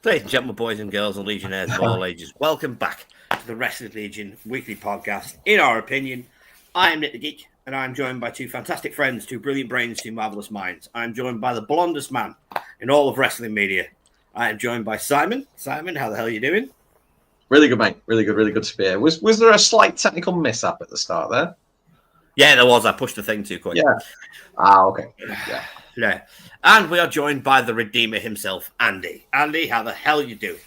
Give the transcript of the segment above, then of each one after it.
Ladies and gentlemen, boys and girls, and legionnaires of all ages, welcome back to the Wrestling Legion weekly podcast. In our opinion, I am Nick the Geek, and I'm joined by two fantastic friends, two brilliant brains, two marvellous minds. I'm joined by the blondest man in all of wrestling media. I am joined by Simon. Simon, how the hell are you doing? Really good, mate. Really good to be here. Was there a slight technical mishap at the start there? Yeah, there was. I pushed the thing too quick. Yeah. Okay. Yeah. And we are joined by the Redeemer himself, Andy. Andy, how the hell are you doing?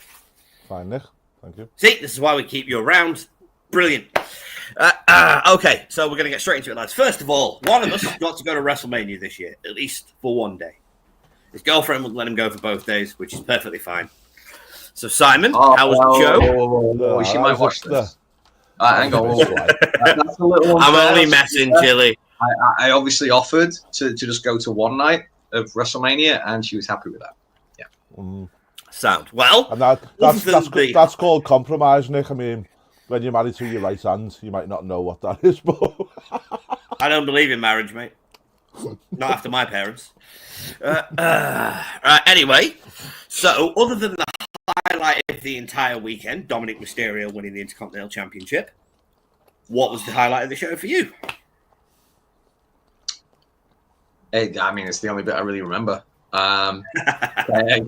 Fine, Nick. Thank you. See, this is why we keep you around. Brilliant. Okay, so we're going to get straight into it, lads. First of all, one of us got to go to WrestleMania this year, at least for one day. His girlfriend would let him go for both days, which is perfectly fine. So, Simon, how was the show? She might watch this. Hang on. That's a little I'm only messing, Chili. I obviously offered to just go to one night of WrestleMania, and she was happy with that. Yeah. Sound. Well, and that's called compromise, Nick. I mean, when you're married to your right hand, you might not know what that is, but I don't believe in marriage, mate. Not after my parents. Anyway, so other than the highlight of the entire weekend, Dominic Mysterio winning the Intercontinental Championship, what was the highlight of the show for you? It's the only bit I really remember. I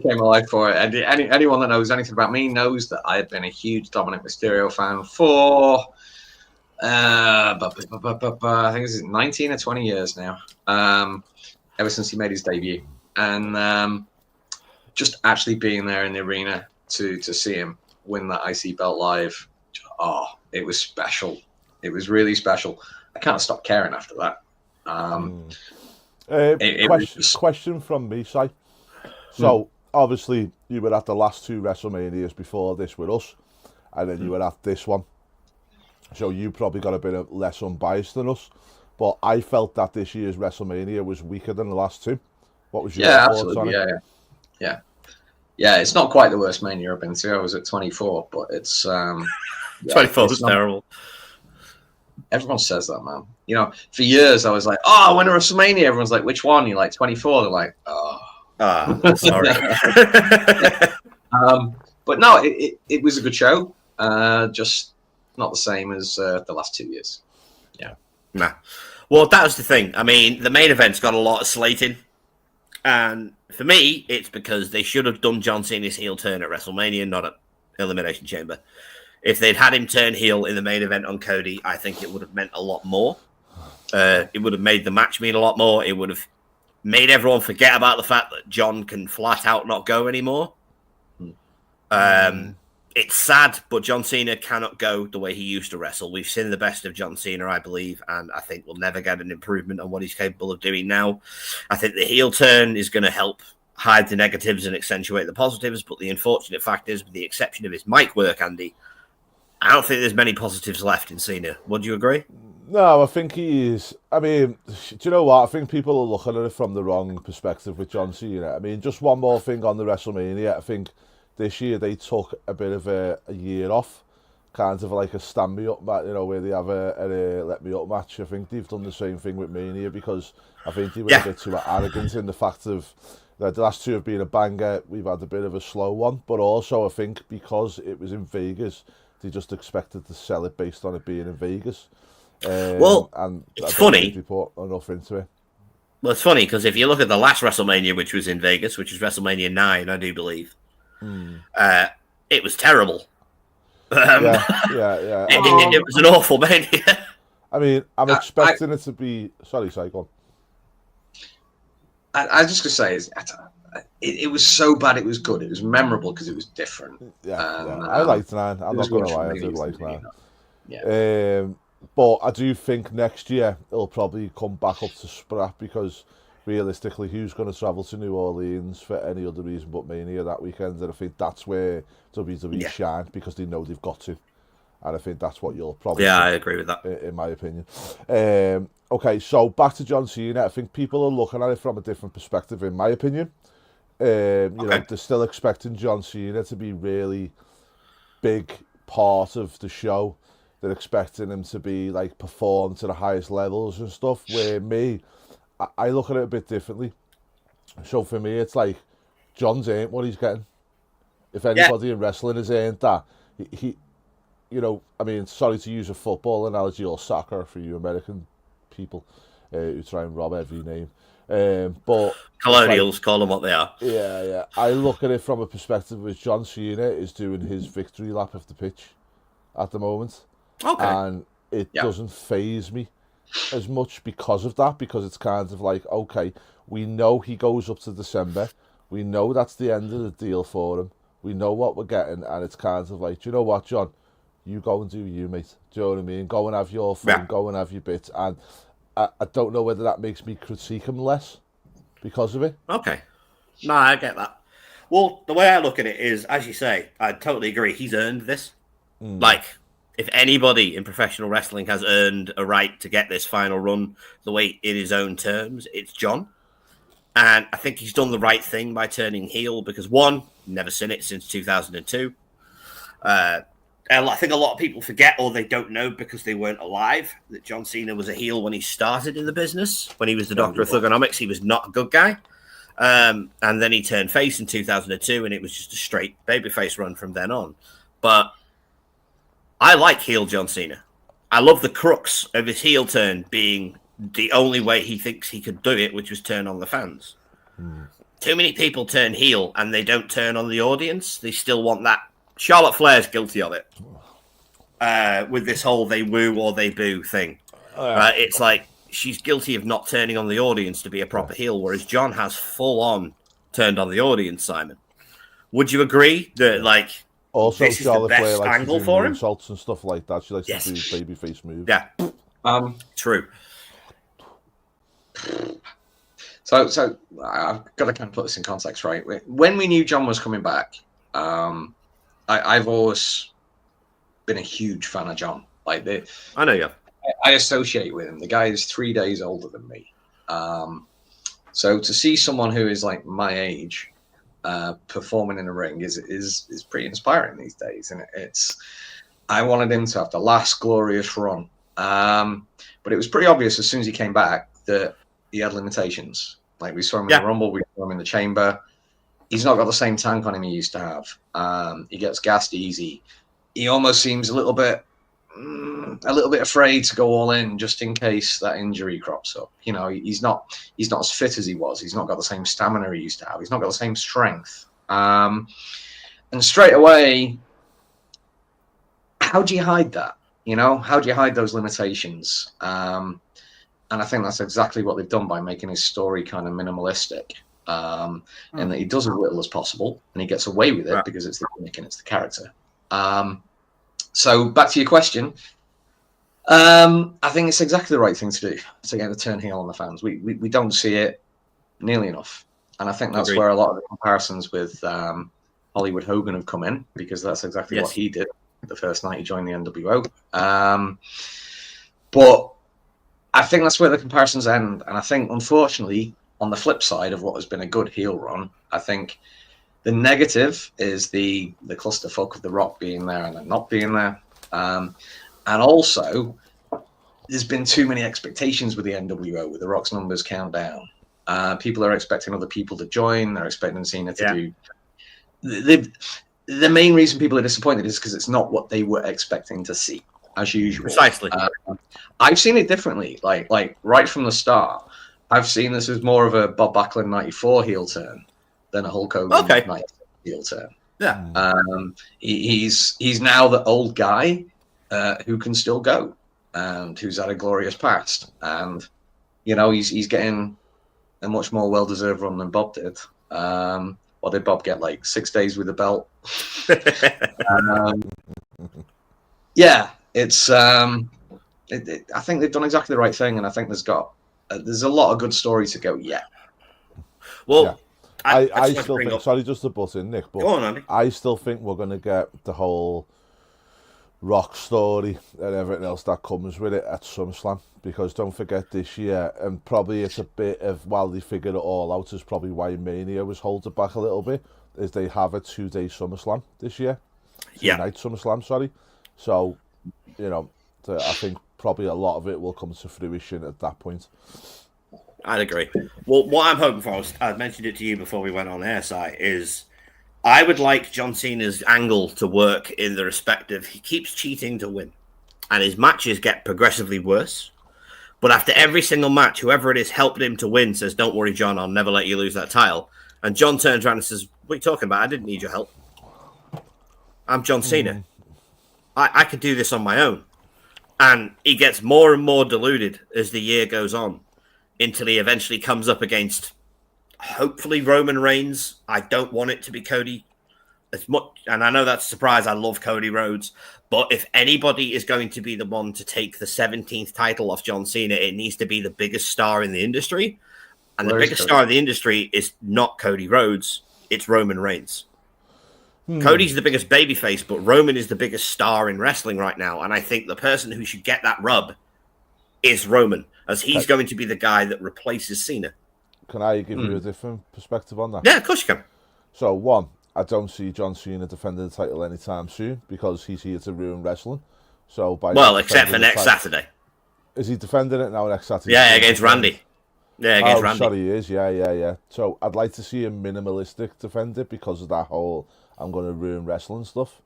came alive for it. Anyone that knows anything about me knows that I have been a huge Dominic Mysterio fan for I think it's 19 or 20 years now. Ever since he made his debut, and just actually being there in the arena to see him win that IC belt live, it was special. It was really special. I can't stop caring after that. Question from me, Si. So, obviously, you were at the last two WrestleManias before this with us, and then you were at this one. So you probably got a bit of less unbiased than us. But I felt that this year's WrestleMania was weaker than the last two. What was your thoughts on it? Yeah, it's not quite the worst Mania I've been to. I was at 24, but it's... 24 was terrible. Everyone says that, man. You know, for years I was like, I went to WrestleMania. Everyone's like, which one? You're like, 24. They're like, sorry. But no, it was a good show. Just not the same as the last 2 years. Yeah. Nah. Well, that was the thing. I mean, the main event's got a lot of slating. And for me, it's because they should have done John Cena's heel turn at WrestleMania, not at Elimination Chamber. If they'd had him turn heel in the main event on Cody, I think it would have meant a lot more. It would have made the match mean a lot more. It would have made everyone forget about the fact that John can flat out not go anymore. It's sad, but John Cena cannot go the way he used to wrestle. We've seen the best of John Cena, I believe, and I think we'll never get an improvement on what he's capable of doing now. I think the heel turn is going to help hide the negatives and accentuate the positives, but the unfortunate fact is, with the exception of his mic work, Andy, I don't think there's many positives left in Cena. Would you agree? No, I think he is. I mean, do you know what? I think people are looking at it from the wrong perspective with John Cena. I mean, just one more thing on the WrestleMania. I think this year they took a bit of a year off, kind of like a stand me up match, where they have a let me up match. I think they've done the same thing with Mania because I think they were a bit too arrogant in the fact of that the last two have been a banger. We've had a bit of a slow one, but also I think because it was in Vegas, they just expected to sell it based on it being in Vegas. And it's funny. They put enough into it. Well, it's funny because if you look at the last WrestleMania, which was in Vegas, which was WrestleMania 9, I do believe, it was terrible. Yeah. It was an awful Mania. I mean, I'm expecting it to be... Sorry, go on. I was just going to say, it was so bad it was good. It was memorable because it was different. I liked 9. I'm not going to lie, I did like 9. Yeah. But I do think next year it'll probably come back up to scrap because realistically, who's going to travel to New Orleans for any other reason but Mania that weekend? And I think that's where WWE shine because they know they've got to. And I think that's what you'll probably see, I agree with that. In my opinion. Okay, so back to John Cena. I think people are looking at it from a different perspective, in my opinion. You know, they're still expecting John Cena to be really big part of the show. They're expecting him to be like perform to the highest levels and stuff. Where me, I look at it a bit differently. So for me, it's like John's ain't what he's getting. If anybody in wrestling has earned that, he you know, I mean, sorry to use a football analogy or soccer for you American people who try and rob every name. But Colonials, call them what they are. yeah. I look at it from a perspective which John Cena is doing his victory lap of the pitch at the moment. Okay. And it doesn't faze me as much because of that, because it's kind of like, okay, we know he goes up to December. We know that's the end of the deal for him. We know what we're getting, and it's kind of like, do you know what, John? You go and do you, mate. Do you know what I mean? Go and have your fun, go and have your bit. And I don't know whether that makes me critique him less because of it. Okay. No, I get that. Well, the way I look at it is, as you say, I totally agree. He's earned this. Like, if anybody in professional wrestling has earned a right to get this final run the way in his own terms, it's John. And I think he's done the right thing by turning heel because, one, never seen it since 2002. And I think a lot of people forget, or they don't know because they weren't alive, that John Cena was a heel when he started in the business. When he was the Doctor of Thugonomics, he was not a good guy. And then he turned face in 2002, and it was just a straight babyface run from then on. But I like heel John Cena. I love the crux of his heel turn being the only way he thinks he could do it, which was turn on the fans. Too many people turn heel, and they don't turn on the audience. They still want that. Charlotte Flair's guilty of it with this whole they woo or they boo thing. It's like she's guilty of not turning on the audience to be a proper heel, whereas John has full on turned on the audience, Simon. Would you agree that, like, also this is Charlotte the best Flair likes angle to do for him? insults and stuff like that. She likes to do babyface moves. Yeah. True. So I've got to kind of put this in context, right? When we knew John was coming back, I've always been a huge fan of John. Like, I know you. I associate with him. The guy is 3 days older than me. So to see someone who is like my age performing in a ring is pretty inspiring these days. And I wanted him to have the last glorious run. But it was pretty obvious as soon as he came back that he had limitations. Like, we saw him in the Rumble, we saw him in the Chamber. He's not got the same tank on him he used to have. He gets gassed easy. He almost seems a little bit afraid to go all in just in case that injury crops up. You know, he's not as fit as he was. He's not got the same stamina he used to have. He's not got the same strength. And straight away, how do you hide that? You know, how do you hide those limitations? And I think that's exactly what they've done by making his story kind of minimalistic. And that he does as little as possible, and he gets away with it because it's the gimmick and it's the character. So back to your question, I think it's exactly the right thing to do to get the turn heel on the fans. We don't see it nearly enough, and I think that's where a lot of the comparisons with Hollywood Hogan have come in, because that's exactly what he did the first night he joined the NWO. But I think that's where the comparisons end, and I think, unfortunately, on the flip side of what has been a good heel run, I think the negative is the clusterfuck of The Rock being there and then not being there. And also, there's been too many expectations with the NWO, with The Rock's numbers count down. People are expecting other people to join. They're expecting Cena to do... The main reason people are disappointed is because it's not what they were expecting to see, as usual. Precisely. I've seen it differently. Like right from the start, I've seen this as more of a Bob Backlund 94 heel turn than a Hulk Hogan 90 heel turn. Yeah. He's now the old guy who can still go and who's had a glorious past. And, you know, he's getting a much more well-deserved run than Bob did. What did Bob get, like 6 days with the belt? Yeah, it's... I think they've done exactly the right thing, and I think there's a lot of good story to go yet. Well, I still think, sorry, just to butt in, Nick, but go on, Andy. I still think we're going to get the whole Rock story and everything else that comes with it at SummerSlam, because don't forget this year, and probably it's a bit of, while they figure it all out, is probably why Mania was holding back a little bit, is they have a 2-day SummerSlam this year. 2-night SummerSlam, sorry. So, you know, I think probably a lot of it will come to fruition at that point. I'd agree. Well, what I'm hoping for, I mentioned it to you before we went on air, Si, is I would like John Cena's angle to work in the respect of he keeps cheating to win, and his matches get progressively worse. But after every single match, whoever it is helping him to win says, "Don't worry, John, I'll never let you lose that title." And John turns around and says, "What are you talking about? I didn't need your help. I'm John Cena. I could do this on my own." And he gets more and more deluded as the year goes on until he eventually comes up against, hopefully, Roman Reigns. I don't want it to be Cody as much. And I know that's a surprise. I love Cody Rhodes. But if anybody is going to be the one to take the 17th title off John Cena, it needs to be the biggest star in the industry. And the biggest star in the industry is not Cody Rhodes. It's Roman Reigns. Cody's the biggest babyface, but Roman is the biggest star in wrestling right now. And I think the person who should get that rub is Roman, as he's going to be the guy that replaces Cena. Can I give you a different perspective on that? Yeah, of course you can. So, one, I don't see John Cena defending the title anytime soon because he's here to ruin wrestling. So, except for next Saturday. Is he defending it now next Saturday? Yeah, against Randy. Yeah, against Randy. Sorry, he is. Yeah. So, I'd like to see him minimalistic defend it because of that whole "I'm going to ruin wrestling" stuff.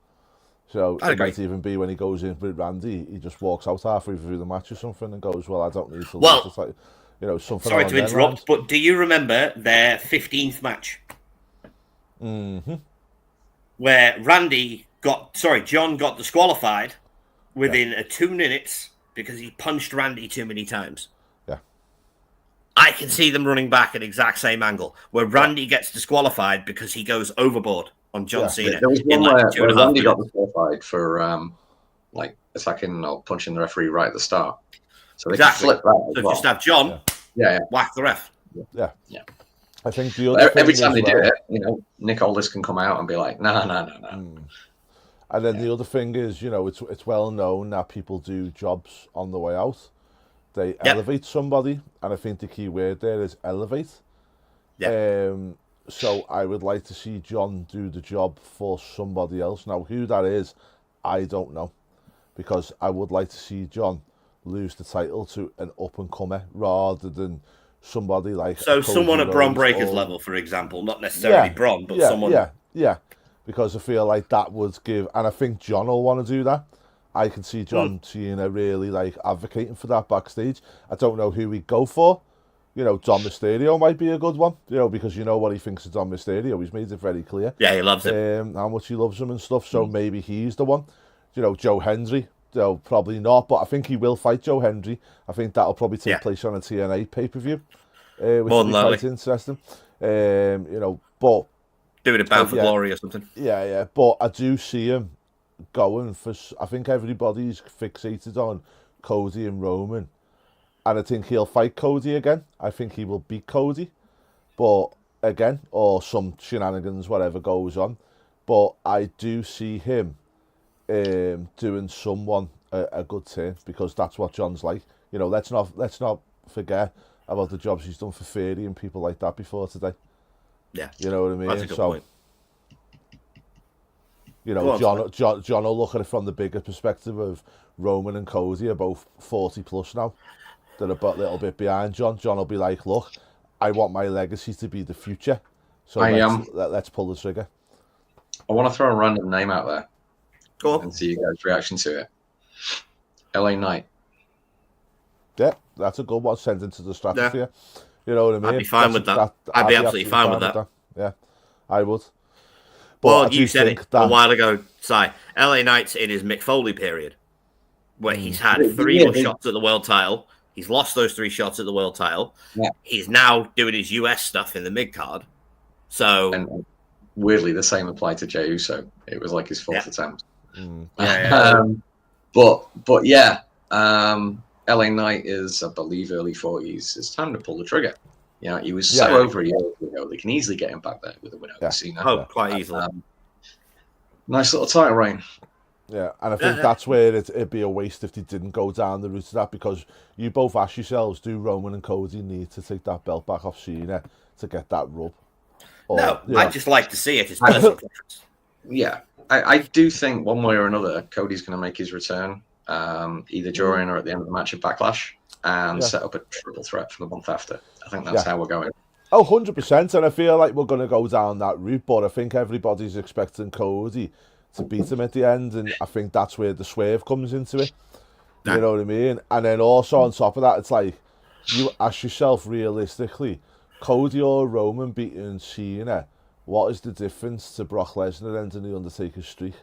So it might even be when he goes in with Randy, he just walks out halfway through the match or something and goes, "Well, I don't need to lose." It's like, something. Sorry to interrupt, but do you remember their 15th match? Mm-hmm. Where John got disqualified within 2 minutes because he punched Randy too many times. Yeah. I can see them running back at exact same angle where Randy gets disqualified because he goes overboard on John Cena. There was one where Randy got disqualified for attacking or punching the referee right at the start. So they can flip that. So just have John whack the ref. Yeah. I think the other every time they do it, Nick Aldis can come out and be like, no. And then the other thing is, it's well known that people do jobs on the way out. They elevate somebody, and I think the key word there is elevate. Yeah. So I would like to see John do the job for somebody else. Now, who that is, I don't know, because I would like to see John lose the title to an up-and-comer rather than somebody like... So someone at Bron Breakker's level, for example, not necessarily Bron, but someone... Yeah, because I feel like that would give... And I think John will want to do that. I can see John Cena really, advocating for that backstage. I don't know who he'd go for. Dom Mysterio might be a good one, because you know what he thinks of Dom Mysterio. He's made it very clear. Yeah, he loves him. How much he loves him and stuff. So maybe he's the one. Joe Hendry, probably not, but I think he will fight Joe Hendry. I think that'll probably take place on a TNA pay-per-view, which will be quite interesting. But... Do it at Bound for Glory or something. Yeah, but I do see him going for... I think everybody's fixated on Cody and Roman. And I think he'll fight Cody again. I think he will beat Cody. But again, or some shenanigans, whatever goes on. But I do see him doing someone a good turn because that's what John's like. Let's not forget about the jobs he's done for Theory and people like that before today. Yeah. You know what I mean? That's a good point. John will look at it from the bigger perspective of Roman and Cody are both 40 plus now. They're a little bit behind John. John will be like, look, I want my legacy to be the future. So let's pull the trigger. I want to throw a random name out there. Go on. And see you guys' reaction to it. LA Knight. Yeah, that's a good one. Send into the stratosphere. Yeah. You know what I mean? I'd be fine with that. I'd be absolutely fine with that. Yeah, I would. But you said it a while ago, Si. LA Knight's in his Mick Foley period, where he's had 3 more shots at the world title. He's lost those 3 shots at the world title. Yeah. He's now doing his US stuff in the mid card. So, and weirdly, the same applied to Jey Uso. It was like his 4th attempt. But yeah, LA Knight is, I believe, early 40s. It's time to pull the trigger. He was so over a year ago. They can easily get him back there with a win over Cena. Oh, quite easily. Nice little title reign. Yeah, and I think that's where it'd be a waste if they didn't go down the route of that, because you both ask yourselves, do Roman and Cody need to take that belt back off Cena to get that rub? No, I'd just like to see it. It's personal preference. Yeah, I do think one way or another, Cody's going to make his return, either during or at the end of the match at Backlash, and set up a triple threat for the month after. I think that's how we're going. Oh, 100%. And I feel like we're going to go down that route, but I think everybody's expecting Cody to beat him at the end, and I think that's where the swerve comes into it. You know what I mean? And then also on top of that, it's like, you ask yourself realistically, Cody or Roman beating Cena, what is the difference to Brock Lesnar ending the Undertaker's streak?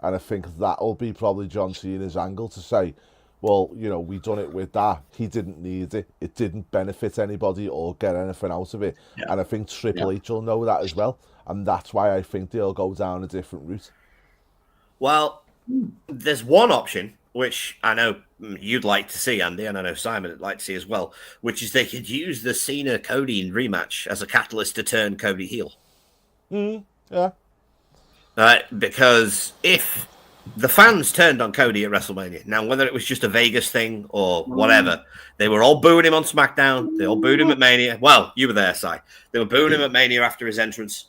And I think that'll be probably John Cena's angle to say, well, you know, we done it with that. He didn't need it. It didn't benefit anybody or get anything out of it. Yeah. And I think Triple H will know that as well. And that's why I think they'll go down a different route. Well, there's one option, which I know you'd like to see, Andy, and I know Simon would like to see as well, which is they could use the Cena-Cody rematch as a catalyst to turn Cody heel. Yeah. Because if the fans turned on Cody at WrestleMania, now whether it was just a Vegas thing or whatever, they were all booing him on SmackDown. They all booed him at Mania. Well, you were there, Si. They were booing him at Mania after his entrance.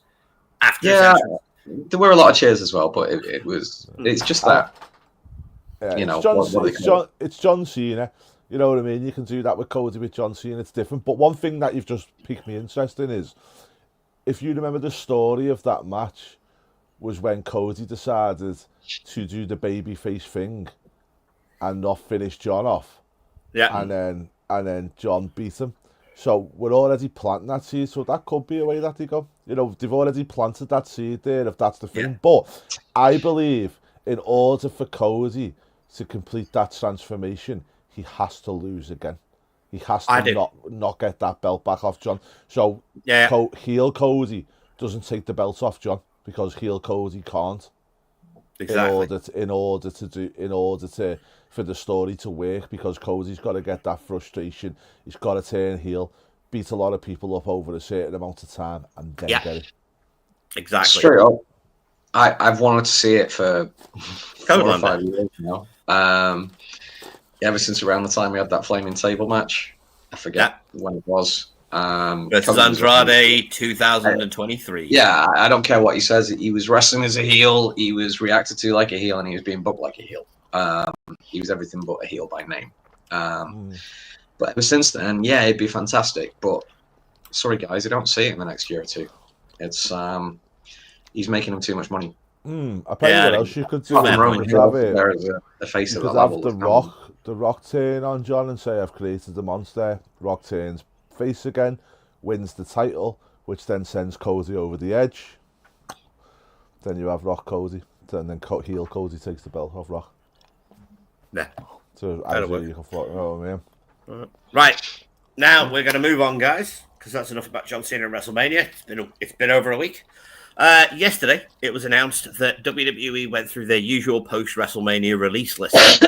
There were a lot of cheers as well, but it's just that. Yeah, you know, it's John Cena. You know what I mean? You can do that with Cody, with John Cena. It's different. But one thing that you've just piqued me interest in is, if you remember the story of that match, was when Cody decided to do the babyface thing and not finish John off. Yeah. And then John beat him. So we're already planting that seed. So that could be a way that they go. You know, they've already planted that seed there, if that's the thing. Yeah. But I believe in order for Cody to complete that transformation, he has to lose again. He has to not get that belt back off John. So heel Cody doesn't take the belt off John, because heel Cody can't. Exactly. In order for the story to work, because Cody's got to get that frustration. He's got to turn heel, beat a lot of people up over a certain amount of time, and then get it. Exactly. Straight up. I've wanted to see it for 4 or 5 years now. Ever since around the time we had that flaming table match. I forget when it was. Versus Andrade 2023. Yeah, I don't care what he says. He was wrestling as a heel. He was reacted to like a heel, and he was being booked like a heel. He was everything but a heel by name. But ever since then, yeah, it'd be fantastic. But sorry, guys, I don't see it in the next year or two. It's he's making him too much money. I tell you what else you could do. There is a face of the level. The Rock turn on John and say, I've created the monster. Rock turns face again, wins the title, which then sends Cody over the edge. Then you have Rock Cody, and then heel Cody takes the belt off Rock. Yeah. So actually, you can float him in. Right. Now we're going to move on, guys, because that's enough about John Cena and WrestleMania. It's been over a week. Yesterday, it was announced that WWE went through their usual post-WrestleMania release list.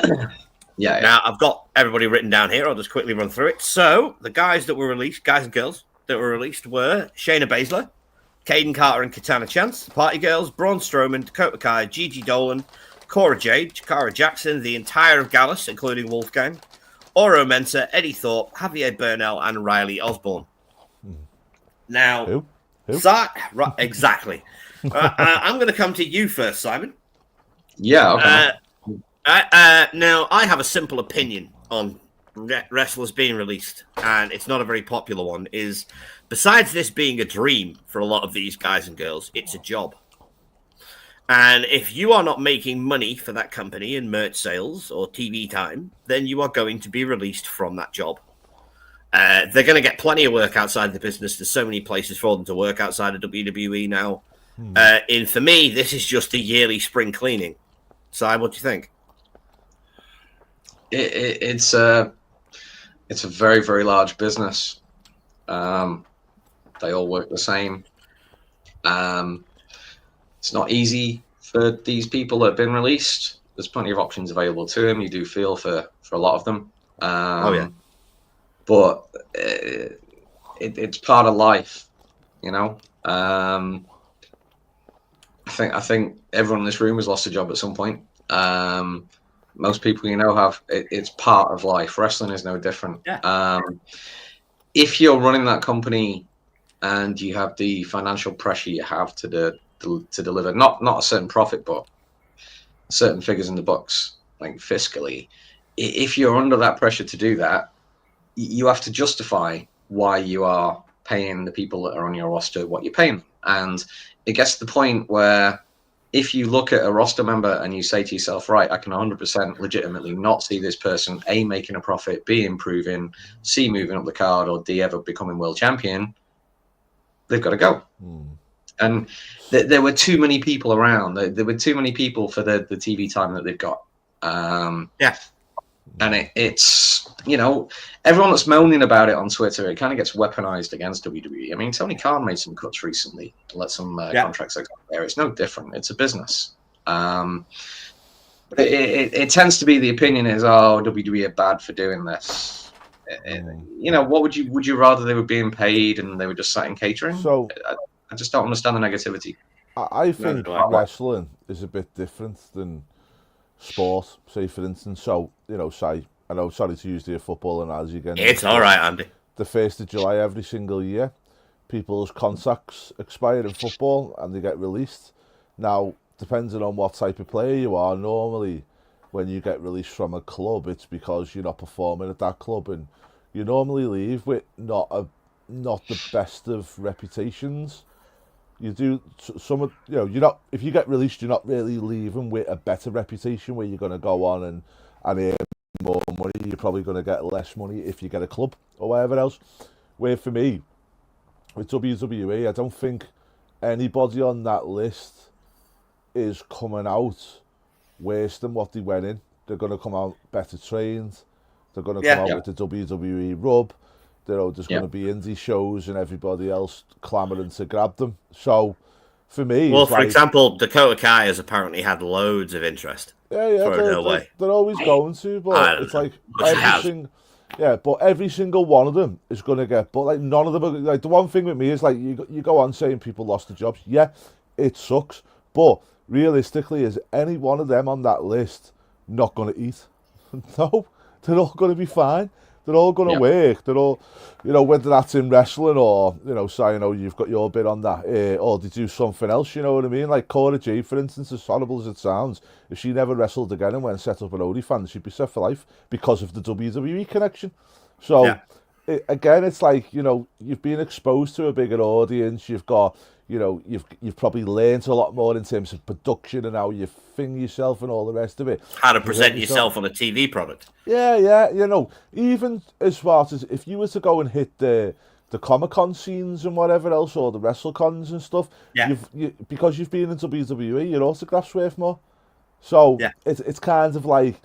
Yeah. Now, I've got everybody written down here. I'll just quickly run through it. So, the guys that were released, guys and girls that were released, were Shayna Baszler, Caden Carter and Katana Chance, the Party Girls, Braun Strowman, Dakota Kai, Gigi Dolan, Cora Jade, Jakara Jackson, the entire of Gallus, including Wolfgang, Oro Mensah, Eddie Thorpe, Javier Bernal, and Riley Osborne. Now, Who? Right, exactly. I'm going to come to you first, Simon. Yeah. Okay. Now, I have a simple opinion on wrestlers being released, and it's not a very popular one, is besides this being a dream for a lot of these guys and girls, it's a job. And if you are not making money for that company in merch sales or TV time, then you are going to be released from that job. They're going to get plenty of work outside the business. There's so many places for them to work outside of WWE now. And for me, this is just a yearly spring cleaning. Si, what do you think? It's a very, very large business. They all work the same. It's not easy for these people that have been released. There's plenty of options available to them. You do feel for a lot of them. But it's part of life, you know. I think everyone in this room has lost a job at some point. Most people you know have. It's part of life. Wrestling is no different. Yeah. If you're running that company and you have the financial pressure you have to deliver not a certain profit, but certain figures in the books, like fiscally, if you're under that pressure to do that, you have to justify why you are paying the people that are on your roster what you're paying them. And it gets to the point where if you look at a roster member and you say to yourself, right, I can 100% legitimately not see this person, A, making a profit, B, improving, C, moving up the card, or D, ever becoming world champion, they've got to go. And there were too many people around. There were too many people for the TV time that they've got. And it's, you know, everyone that's moaning about it on Twitter, it kind of gets weaponized against WWE. I mean, Tony Khan made some cuts recently, let some contracts out there. It's no different. It's a business. It tends to be the opinion is, oh, WWE are bad for doing this. You know, what would you rather they were being paid and they were just sat in catering? So I just don't understand the negativity. I think wrestling is a bit different than sport, say for instance. So, you know, say, I know, sorry to use the football analogy again. It's all right, Andy. The 1st of July every single year, people's contracts expire in football and they get released. Now, depending on what type of player you are, normally when you get released from a club, it's because you're not performing at that club, and you normally leave with not the best of reputations. You do some of, you know, you're not, if you get released, you're not really leaving with a better reputation where you're going to go on and earn more money. You're probably going to get less money if you get a club or whatever else. Where for me, with WWE, I don't think anybody on that list is coming out worse than what they went in. They're going to come out better trained. They're going to come out with the WWE rub. There's going to be indie shows and everybody else clamouring to grab them. So, for me... Well, for example, Dakota Kai has apparently had loads of interest. They're always going to, but it's like... every single one of them is going to get... But, like, none of them... Like, the one thing with me is, like, you go on saying people lost their jobs. Yeah, it sucks. But, realistically, is any one of them on that list not going to eat? No, they're all going to be fine. They're all going to work. They're all, you know, whether that's in wrestling or, you know, say, you know, you've got your bit on that, or they do something else, you know what I mean? Like Cora Jade, for instance, as horrible as it sounds, if she never wrestled again and went and set up an OnlyFans, she'd be set for life because of the WWE connection. So, again, it's like, you know, you've been exposed to a bigger audience, you've got, you know, you've probably learned a lot more in terms of production and how you thing yourself and all the rest of it. How to present yourself on a TV product. Yeah, you know, even as far as if you were to go and hit the Comic-Con scenes and whatever else, or the WrestleCons and stuff, because you've been in WWE, your autograph's worth more. So it's kind of like,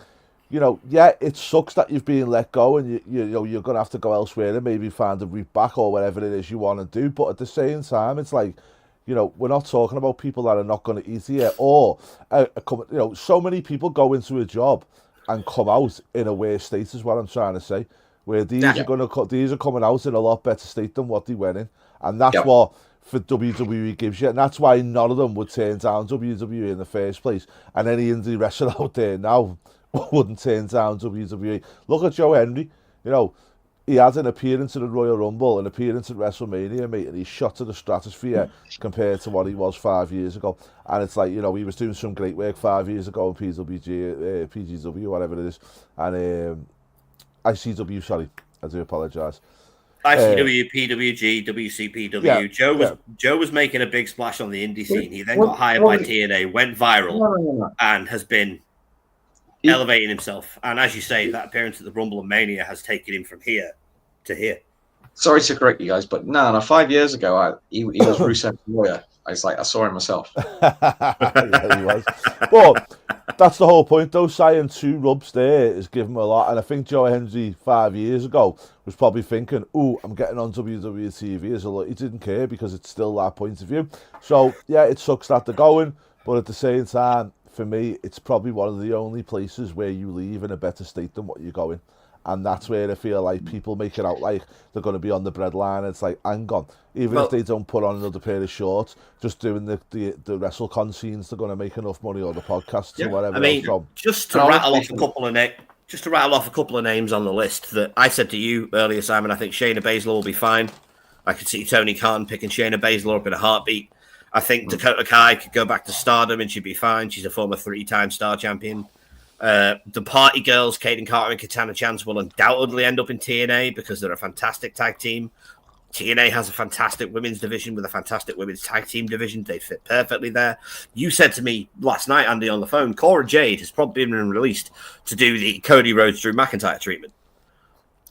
you know, it sucks that you've been let go and you know you're gonna have to go elsewhere and maybe find a route back or whatever it is you want to do. But at the same time, it's like, you know, we're not talking about people that are not going to eat here, or you know, so many people go into a job and come out in a worse state, is what I'm trying to say. Where these are coming out in a lot better state than what they went in, and that's what for WWE gives you, and that's why none of them would turn down WWE in the first place, and any indie wrestler out there now wouldn't turn down WWE. Look at Joe Henry, you know. He had an appearance at the Royal Rumble, an appearance at WrestleMania, mate, and he shot to the stratosphere compared to what he was 5 years ago. And it's like, you know, he was doing some great work 5 years ago in PGW, whatever it is. And ICW, sorry, I do apologise. ICW, PWG, WCPW. Joe was making a big splash on the indie scene. He then got hired by TNA, went viral, and has been elevating himself. And as you say, that appearance at the Rumble and Mania has taken him from here to here. Sorry to correct you guys, but no, 5 years ago, he was Rusev's lawyer. I saw him myself. Yeah, he was. But that's the whole point, though. Saying 2 rubs there is giving him a lot. And I think Joe Henry 5 years ago was probably thinking, "Ooh, I'm getting on WWE TV." As a lot, he didn't care because it's still that point of view. So yeah, it sucks that they're going, but at the same time, for me, it's probably one of the only places where you leave in a better state than what you're going. And that's where I feel like people make it out like they're going to be on the breadline. It's like, hang on. Even if they don't put on another pair of shorts, just doing the WrestleCon scenes, they're going to make enough money, or the podcasts or whatever. I mean, just to rattle off a couple of names on the list that I said to you earlier, Simon, I think Shayna Baszler will be fine. I could see Tony Khan picking Shayna Baszler up in a heartbeat. I think Dakota Kai could go back to Stardom and she'd be fine. She's a former 3-time star champion. The Party Girls, Kaden Carter and Katana Chance, will undoubtedly end up in TNA because they're a fantastic tag team. TNA has a fantastic women's division with a fantastic women's tag team division. They fit perfectly there. You said to me last night, Andy, on the phone, Cora Jade has probably been released to do the Cody Rhodes Drew McIntyre treatment.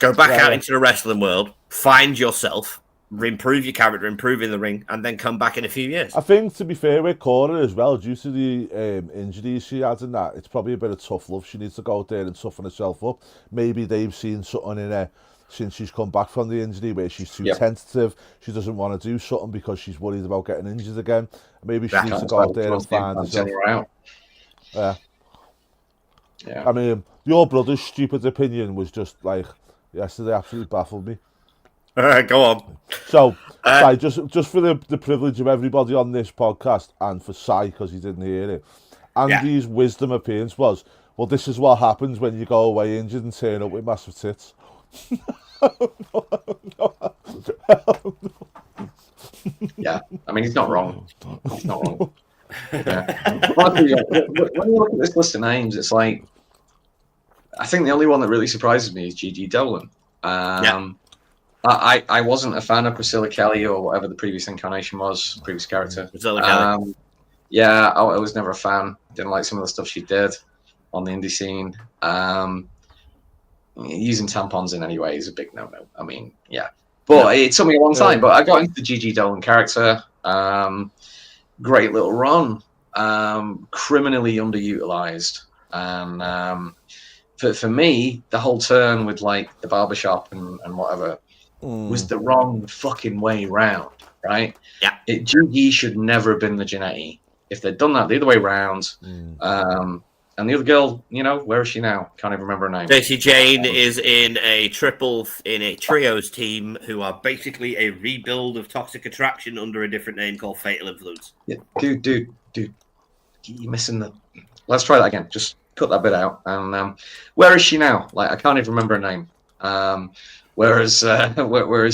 Go back out into the wrestling world, find yourself, improve your character, improve in the ring, and then come back in a few years. I think, to be fair with Cora as well, due to the injuries she had and that, it's probably a bit of tough love. She needs to go out there and toughen herself up. Maybe they've seen something in her since she's come back from the injury where she's too tentative. She doesn't want to do something because she's worried about getting injured again. Maybe she needs to go out there and find herself. Yeah. I mean, your brother's stupid opinion was just like yesterday, absolutely baffled me. Go on. So, Si, just for the privilege of everybody on this podcast and for Si, because he didn't hear it, Andy's wisdom appearance was, well, this is what happens when you go away injured and turn up with massive tits. Yeah, I mean, he's not wrong. He's not wrong. Yeah. When you look at this list of names, it's like, I think the only one that really surprises me is Gigi Dolan. I wasn't a fan of Priscilla Kelly or whatever the previous incarnation was, previous character. Priscilla Kelly. Yeah, I was never a fan. Didn't like some of the stuff she did on the indie scene. Using tampons in any way is a big no-no. I mean, yeah. But it took me a long time. But I got into the Gigi Dolan character. Great little run. Criminally underutilized. And for me, the whole turn with like the barbershop and whatever was the wrong fucking way round, right? Yeah. Gigi should never have been the Jannetty. If they'd done that the other way round, and the other girl, you know, where is she now? Can't even remember her name. Jacy Jayne is in a trios team who are basically a rebuild of Toxic Attraction under a different name called Fatal Influence. Yeah, dude, you're missing the. Let's try that again. Just cut that bit out. And where is she now? Like, I can't even remember her name. Whereas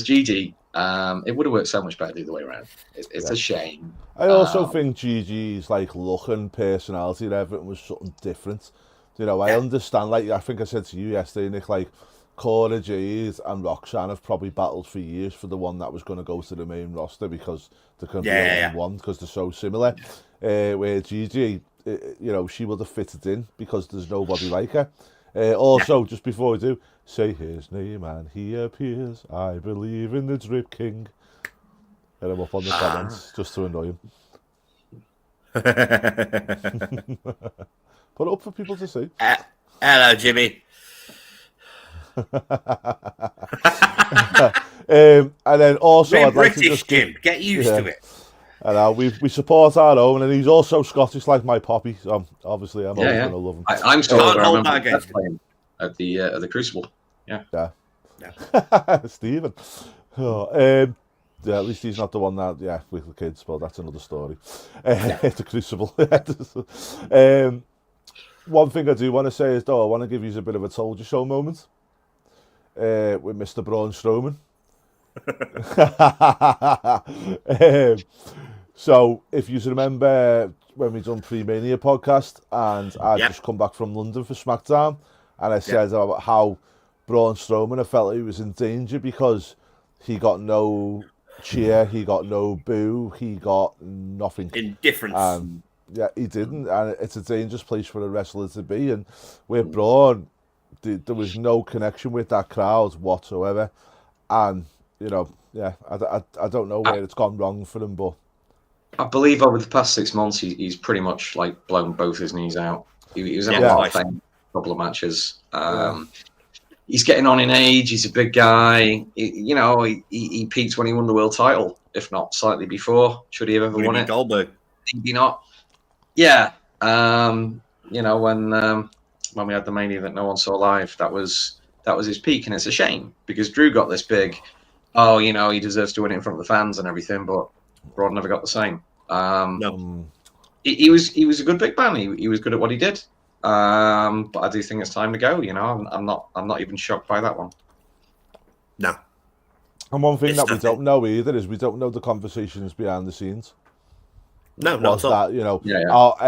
Gigi, it would have worked so much better the other way around. It's a shame. I also think Gigi's like look and personality and everything was something different. You know, I understand. Like I think I said to you yesterday, Nick. Like Cora Jade and Roxanne have probably battled for years for the one that was going to go to the main roster because there can be only one because they're so similar. Where Gigi, you know, she would have fitted in because there's nobody like her. Also, just before we do, say his name and he appears. I believe in the Drip King. Get him up on the comments just to annoy him. Put it up for people to see. Hello, Jimmy. And then also, We're I'd like British, to just Jim. Get used to it. And we support our own, and he's also Scottish like my poppy. So obviously, I'm always going to love him. I'm still hold that against playing at the Crucible. Yeah. Stephen. Yeah, at least he's not the one that, with the kids, but that's another story. The Crucible. One thing I do want to say is, though, I want to give you a bit of a told you so moment with Mr. Braun Strowman. So, if you remember when we done Pre-Mania podcast, and I just come back from London for SmackDown, and I said about how Braun Strowman, I felt he was in danger because he got no cheer, he got no boo, he got nothing. Indifference. Yeah, he didn't, and it's a dangerous place for a wrestler to be. And with Braun, there was no connection with that crowd whatsoever. And you know, I don't know where it's gone wrong for him, but I believe over the past 6 months, he's pretty much like blown both his knees out. He was in a lot of pain, a couple of matches. He's getting on in age. He's a big guy. He peaked when he won the world title, if not slightly before. Should he have ever won it? Goldberg. Maybe not. Yeah. When we had the Mania that no one saw live, that was his peak, and it's a shame because Drew got this big. Oh, he deserves to win it in front of the fans and everything, but Braun never got the same. No. He was a good big man. He was good at what he did. But I do think it's time to go. I'm not even shocked by that one. No. And one thing we don't know either is we don't know the conversations behind the scenes. No, not at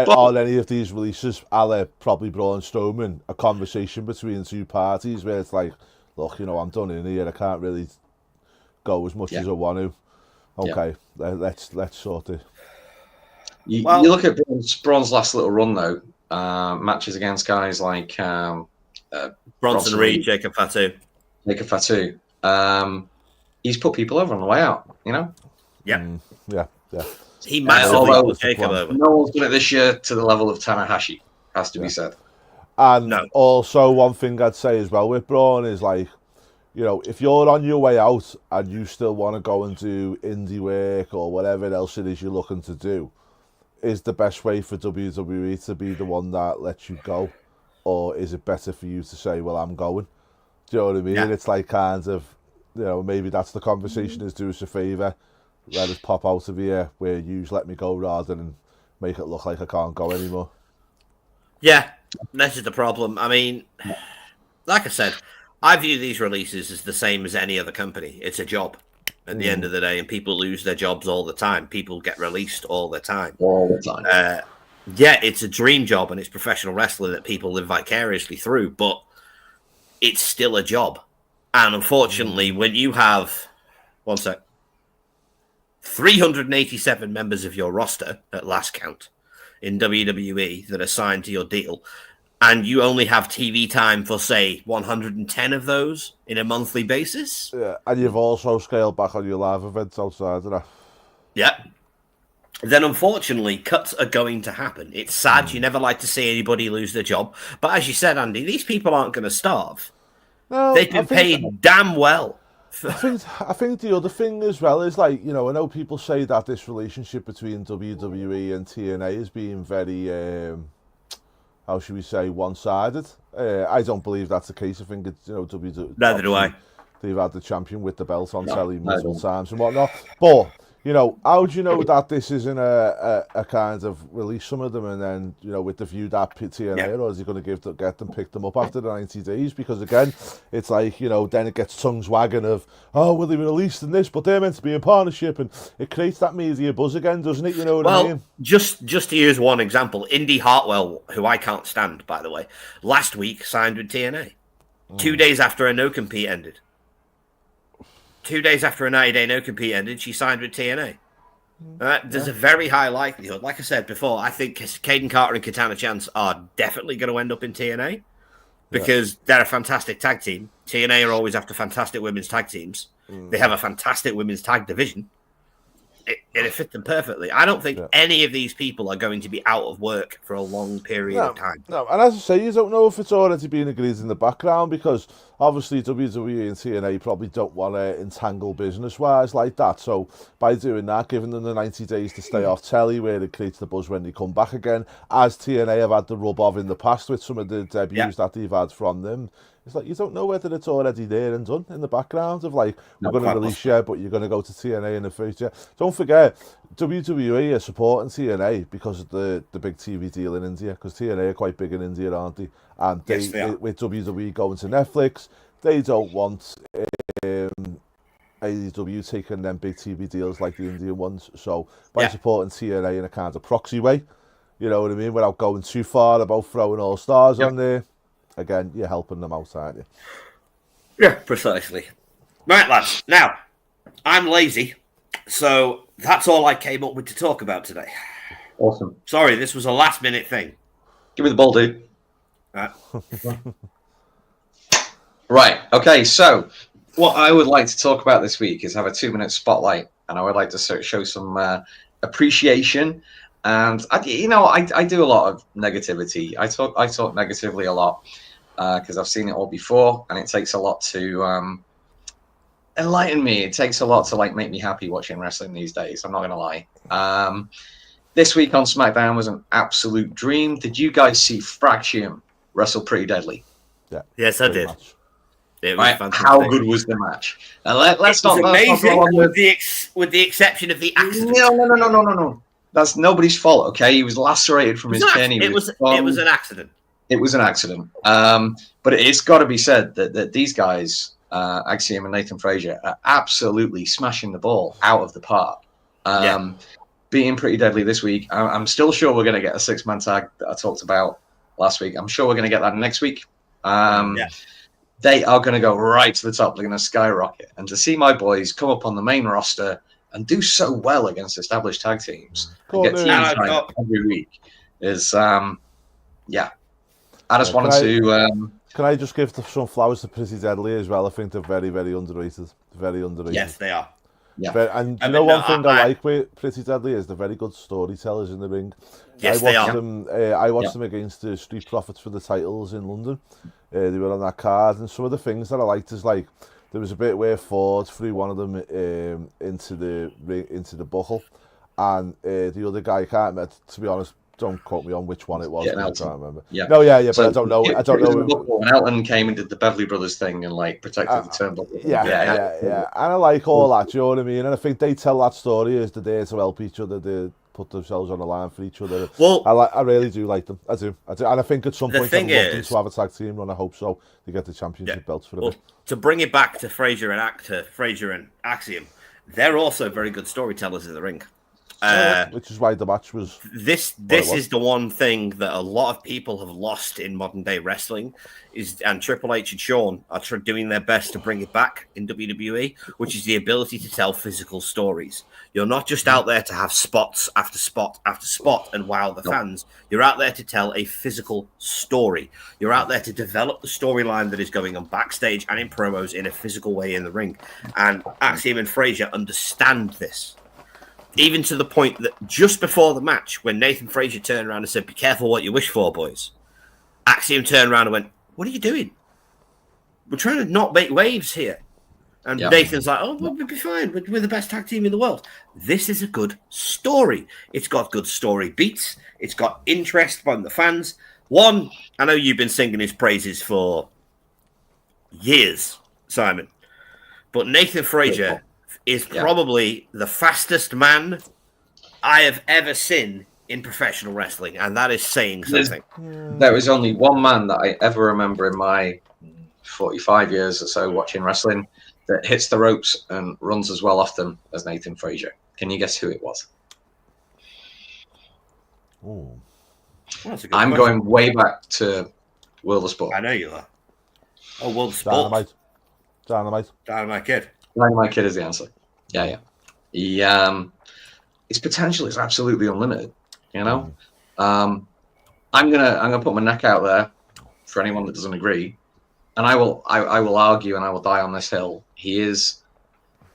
all. Are any of these releases, probably Braun Strowman, a conversation between two parties where it's like, look, I'm done in here. I can't really go as much as I want to. Okay, let's sort it. You look at Braun's last little run though, matches against guys like Bronson Reed, Jacob Fatu. He's put people over on the way out, you know? Yeah. Yeah. He massively put Jacob over. No one's done it this year to the level of Tanahashi, has to be said. And also one thing I'd say as well with Braun is like, you know, if you're on your way out and you still want to go and do indie work or whatever else it is you're looking to do, is the best way for WWE to be the one that lets you go? Or is it better for you to say, well, I'm going? Do you know what I mean? Yeah. It's like kind of, you know, maybe that's the conversation, is do us a favour, let us pop out of here where you let me go rather than make it look like I can't go anymore. Yeah, this is the problem. I mean, like I said, I view these releases as the same as any other company. It's a job at the end of the day, and people lose their jobs all the time. People get released all the time. Yeah, it's a dream job, and it's professional wrestling that people live vicariously through, but it's still a job. And unfortunately, when you have, 387 members of your roster at last count in WWE that are signed to your deal, and you only have TV time for, say, 110 of those in a monthly basis. Yeah, and you've also scaled back on your live events outside of that. Yeah. Then, unfortunately, cuts are going to happen. It's sad. You never like to see anybody lose their job. But as you said, Andy, these people aren't going to starve. No, They've been paid damn well. I think the other thing as well is, like, you know, I know people say that this relationship between WWE and TNA is being very, how should we say, one-sided. I don't believe that's the case. I think it's, you know, WWE. Neither do I. They've had the champion with the belt on telly multiple times and whatnot. But, you know, how do you know that this isn't a kind of release some of them and then, you know, with the view that TNA, or is he going to get them, pick them up after the 90 days? Because again, it's like, you know, then it gets tongues wagging of, oh, well, they were released in this, but they're meant to be in partnership, and it creates that media buzz again, doesn't it? You know what I mean? Just to use one example, Indy Hartwell, who I can't stand, by the way, last week signed with TNA. 2 days after a no-compete ended. 2 days after a 90-day no-compete ended, she signed with TNA. There's a very high likelihood. Like I said before, I think Caden Carter and Katana Chance are definitely going to end up in TNA because they're a fantastic tag team. TNA are always after fantastic women's tag teams. They have a fantastic women's tag division. It'll fit them perfectly. I don't think any of these people are going to be out of work for a long period of time. No, and as I say, you don't know if it's already been agreed in the background because obviously WWE and TNA probably don't want to entangle business-wise like that. So by doing that, giving them the 90 days to stay off telly where it creates the buzz when they come back again, as TNA have had the rub of in the past with some of the debuts that they've had from them, it's like you don't know whether it's already there and done in the background of like, we're going to release you, but you're going to go to TNA in the future. Don't forget, WWE are supporting TNA because of the big TV deal in India, because TNA are quite big in India, aren't they? And with WWE going to Netflix, they don't want AEW taking them big TV deals like the Indian ones. So by supporting TNA in a kind of proxy way, you know what I mean, without going too far about throwing all stars on there, again, you're helping them out, aren't you? Yeah, precisely. Right, lads. Now, I'm lazy, so that's all I came up with to talk about today. Awesome. Sorry, this was a last-minute thing. Give me the ball, dude. Right. Right. Okay, so what I would like to talk about this week is have a 2-minute spotlight, and I would like to show some appreciation. And I do a lot of negativity. I talk negatively a lot because I've seen it all before, and it takes a lot to enlighten me. It takes a lot to make me happy watching wrestling these days. I'm not gonna lie. This week on SmackDown was an absolute dream. Did you guys see Fraction wrestle Pretty Deadly? Yeah. Yes, I did. It was fantastic. How good was the match? And let's not. Amazing, with the exception of the accident. No. That's nobody's fault. Okay, he was lacerated from his chin. It was an accident. It was an accident. But it's got to be said that these guys, Axiom and Nathan Frazier, are absolutely smashing the ball out of the park. Being Pretty Deadly this week. I'm still sure we're going to get a 6-man tag that I talked about last week. I'm sure we're going to get that next week. they are going to go right to the top. They're going to skyrocket. And to see my boys come up on the main roster and do so well against established tag teams and get team time every week is, yeah. I just wanted to... Can I just give some flowers to Pretty Deadly as well? I think they're very, very underrated. Very underrated. Yes, they are. Yeah. And you know one thing I like with Pretty Deadly is they're very good storytellers in the ring. Yes, I watched them against the Street Profits for the titles in London. They were on that card, and some of the things that I liked is like there was a bit where Ford threw one of them into the buckle, and the other guy to be honest. Don't quote me on which one it was. I can't remember. Yeah. No, yeah, but I don't know. I don't know. And Elton came and did the Beverly Brothers thing and like protected the turnbuckle. Yeah. And I like all that. Do you know what I mean? And I think they tell that story as they're there to help each other. They put themselves on the line for each other. Well, I really do like them. I do. And I think at some point I'd love them to have a tag team run. I hope so. They get the championship belts for them. To bring it back to Fraser and Axiom, they're also very good storytellers in the ring. Which is why the match was. This is the one thing that a lot of people have lost in modern day wrestling, and Triple H and Shawn are doing their best to bring it back in WWE, which is the ability to tell physical stories. You're not just out there to have spots after spot after spot and wow the fans. You're out there to tell a physical story. You're out there to develop the storyline that is going on backstage and in promos in a physical way in the ring. And Axiom and Fraser understand this. Even to the point that just before the match, when Nathan Fraser turned around and said, "Be careful what you wish for, boys," Axiom turned around and went, "What are you doing? We're trying to not make waves here." And Nathan's like, "Oh, we'll be fine. We're the best tag team in the world." This is a good story. It's got good story beats. It's got interest from the fans. One, I know you've been singing his praises for years, Simon, but Nathan Fraser is probably the fastest man I have ever seen in professional wrestling, and that is saying something. There was only one man that I ever remember in my 45 years or so watching wrestling that hits the ropes and runs as well off them as Nathan Fraser. Can you guess who it was? Well, I'm going way back to World of Sport. I know you are. Oh, World of Sport. Dynamite Kid. Dynamite Kid is the answer. Yeah. His potential is absolutely unlimited. You know, I'm gonna put my neck out there for anyone that doesn't agree, and I will argue and I will die on this hill. He is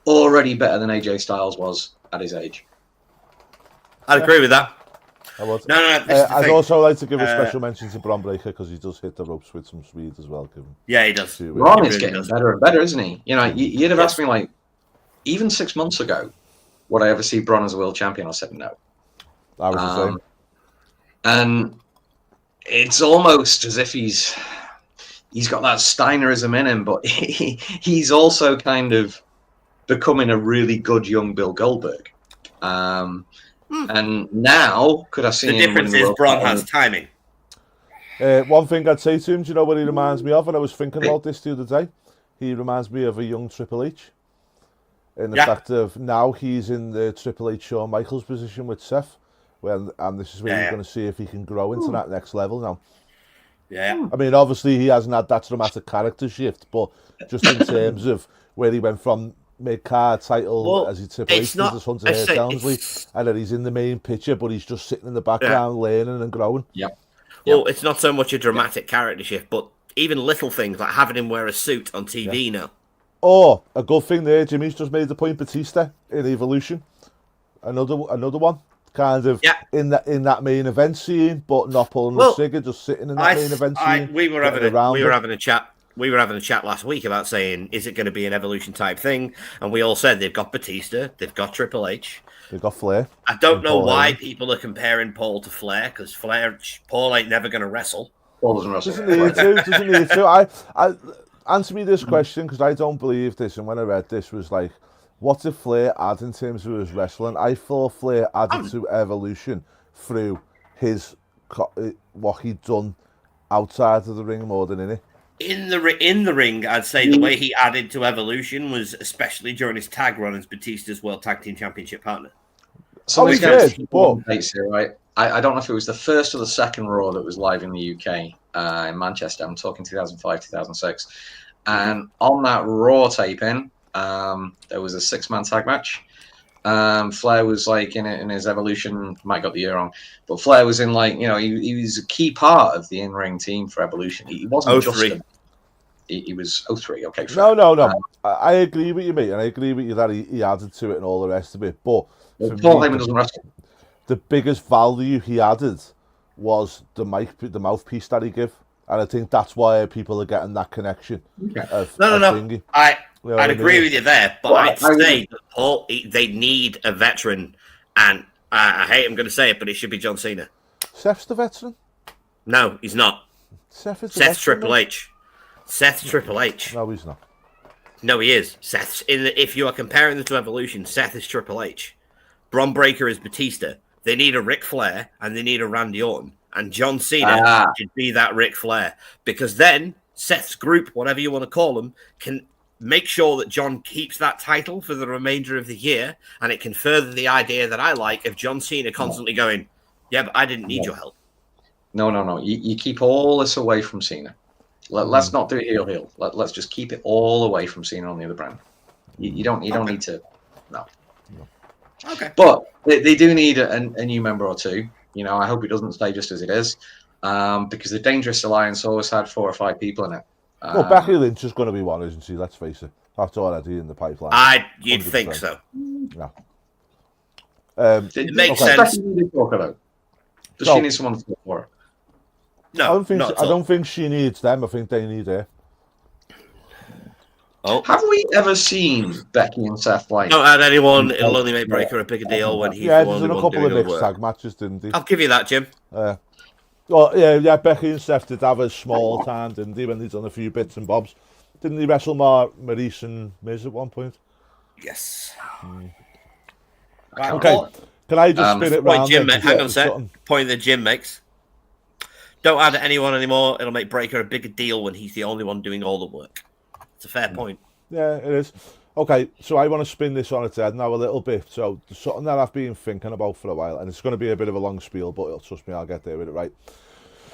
already better than AJ Styles was at his age. I'd agree with that. I would. No. I'd also like to give a special mention to Bron Breakker because he does hit the ropes with some speed as well. Yeah, he does. Bron is getting better and better, isn't he? You know, you'd have asked me like even 6 months ago, would I ever see Bron as a world champion? I said no. I was the same. And it's almost as if he's got that Steinerism in him, but he's also kind of becoming a really good young Bill Goldberg. And now, could I see the him? difference is Bron has timing. One thing I'd say to him, do you know what he reminds me of? And I was thinking about this the other day. He reminds me of a young Triple H. In the fact of now he's in the Triple H Shawn Michaels position with Seth. And this is where you're going to see if he can grow into that next level now. Yeah. I mean, obviously he hasn't had that dramatic character shift, but just in terms of where he went from mid-card title as he Triple H as Hunter Hearst Helmsley, and then he's in the main picture, but he's just sitting in the background learning and growing. Well, it's not so much a dramatic character shift, but even little things like having him wear a suit on TV now. Oh, a good thing there, Jimmy's just made the point. Batista in Evolution, another one, kind of in that main event scene, but not pulling the trigger, just sitting in that main event scene. We were having a chat. We were having a chat last week about saying, is it going to be an Evolution type thing? And we all said they've got Batista, they've got Triple H, they've got Flair. I don't know why people are comparing Paul to Flair, because Paul ain't never going to wrestle. Paul doesn't wrestle. Doesn't need to. I answer me this question, because I don't believe this, and when I read this was like, what did Flair add in terms of his wrestling? I thought Flair added to Evolution through his what he'd done outside of the ring more than in it. In the ring, I'd say the way he added to Evolution was especially during his tag run as Batista's World Tag Team Championship partner. So he did, right? I don't know if it was the first or the second Raw that was live in the UK, in Manchester. I'm talking 2005, 2006. And on that Raw taping, there was a 6-man tag match. Flair was like in his Evolution, might got the year wrong, but Flair was in like, he was a key part of the in-ring team for Evolution. He wasn't just 03. he was 03, okay. Fair. No. I agree with you, mate, and I agree with you that he added to it and all the rest of it. But for Paul me, Heyman doesn't wrestle. the biggest value he added was the mouthpiece that he gave, and I think that's why people are getting that connection. Okay. No. No. I'd agree with you there, but I'd say that Paul, they need a veteran, and I hate I'm going to say it, but it should be John Cena. Seth's the veteran. No, he's not. Seth's Triple H. Seth's Triple H. No, he's not. No, he is. If you are comparing them to Evolution, Seth is Triple H. Bron Breakker is Batista. They need a Ric Flair and they need a Randy Orton. And John Cena should be that Ric Flair. Because then Seth's group, whatever you want to call them, can make sure that John keeps that title for the remainder of the year. And it can further the idea that I like of John Cena constantly going, yeah, but I didn't need your help. No. You keep all this away from Cena. Let's not do it heel. Let's just keep it all away from Cena on the other brand. You don't need to. No. Okay. But they do need a new member or two. I hope it doesn't stay just as it is, because the Dangerous Alliance always had 4 or 5 people in it. Well, Becky Lynch is going to be one, isn't she? Let's face it. That's already in the pipeline. You'd think so. No. It makes sense. Does she need someone to talk for her? No, I don't think she needs them. I think they need her. Oh. Have we ever seen Becky and Seth like? Don't add anyone. It'll only make Breakker a bigger deal when he's the only there's a one couple doing of all the mixed work. tag matches, didn't they? I'll give you that, Jim. Well, Becky and Seth did have a small time, didn't they, when they'd done a few bits and bobs? Didn't they wrestle Maurice and Miz at one point? Yes. Right, Okay. Can I just spin it round? Hang on a sec. Point that Jim makes. Don't add anyone anymore. It'll make Breakker a bigger deal when he's the only one doing all the work. It's a fair point. Yeah, it is. Okay, so I want to spin this on its head now a little bit. So there's something that I've been thinking about for a while, and it's going to be a bit of a long spiel, but trust me, I'll get there with it right.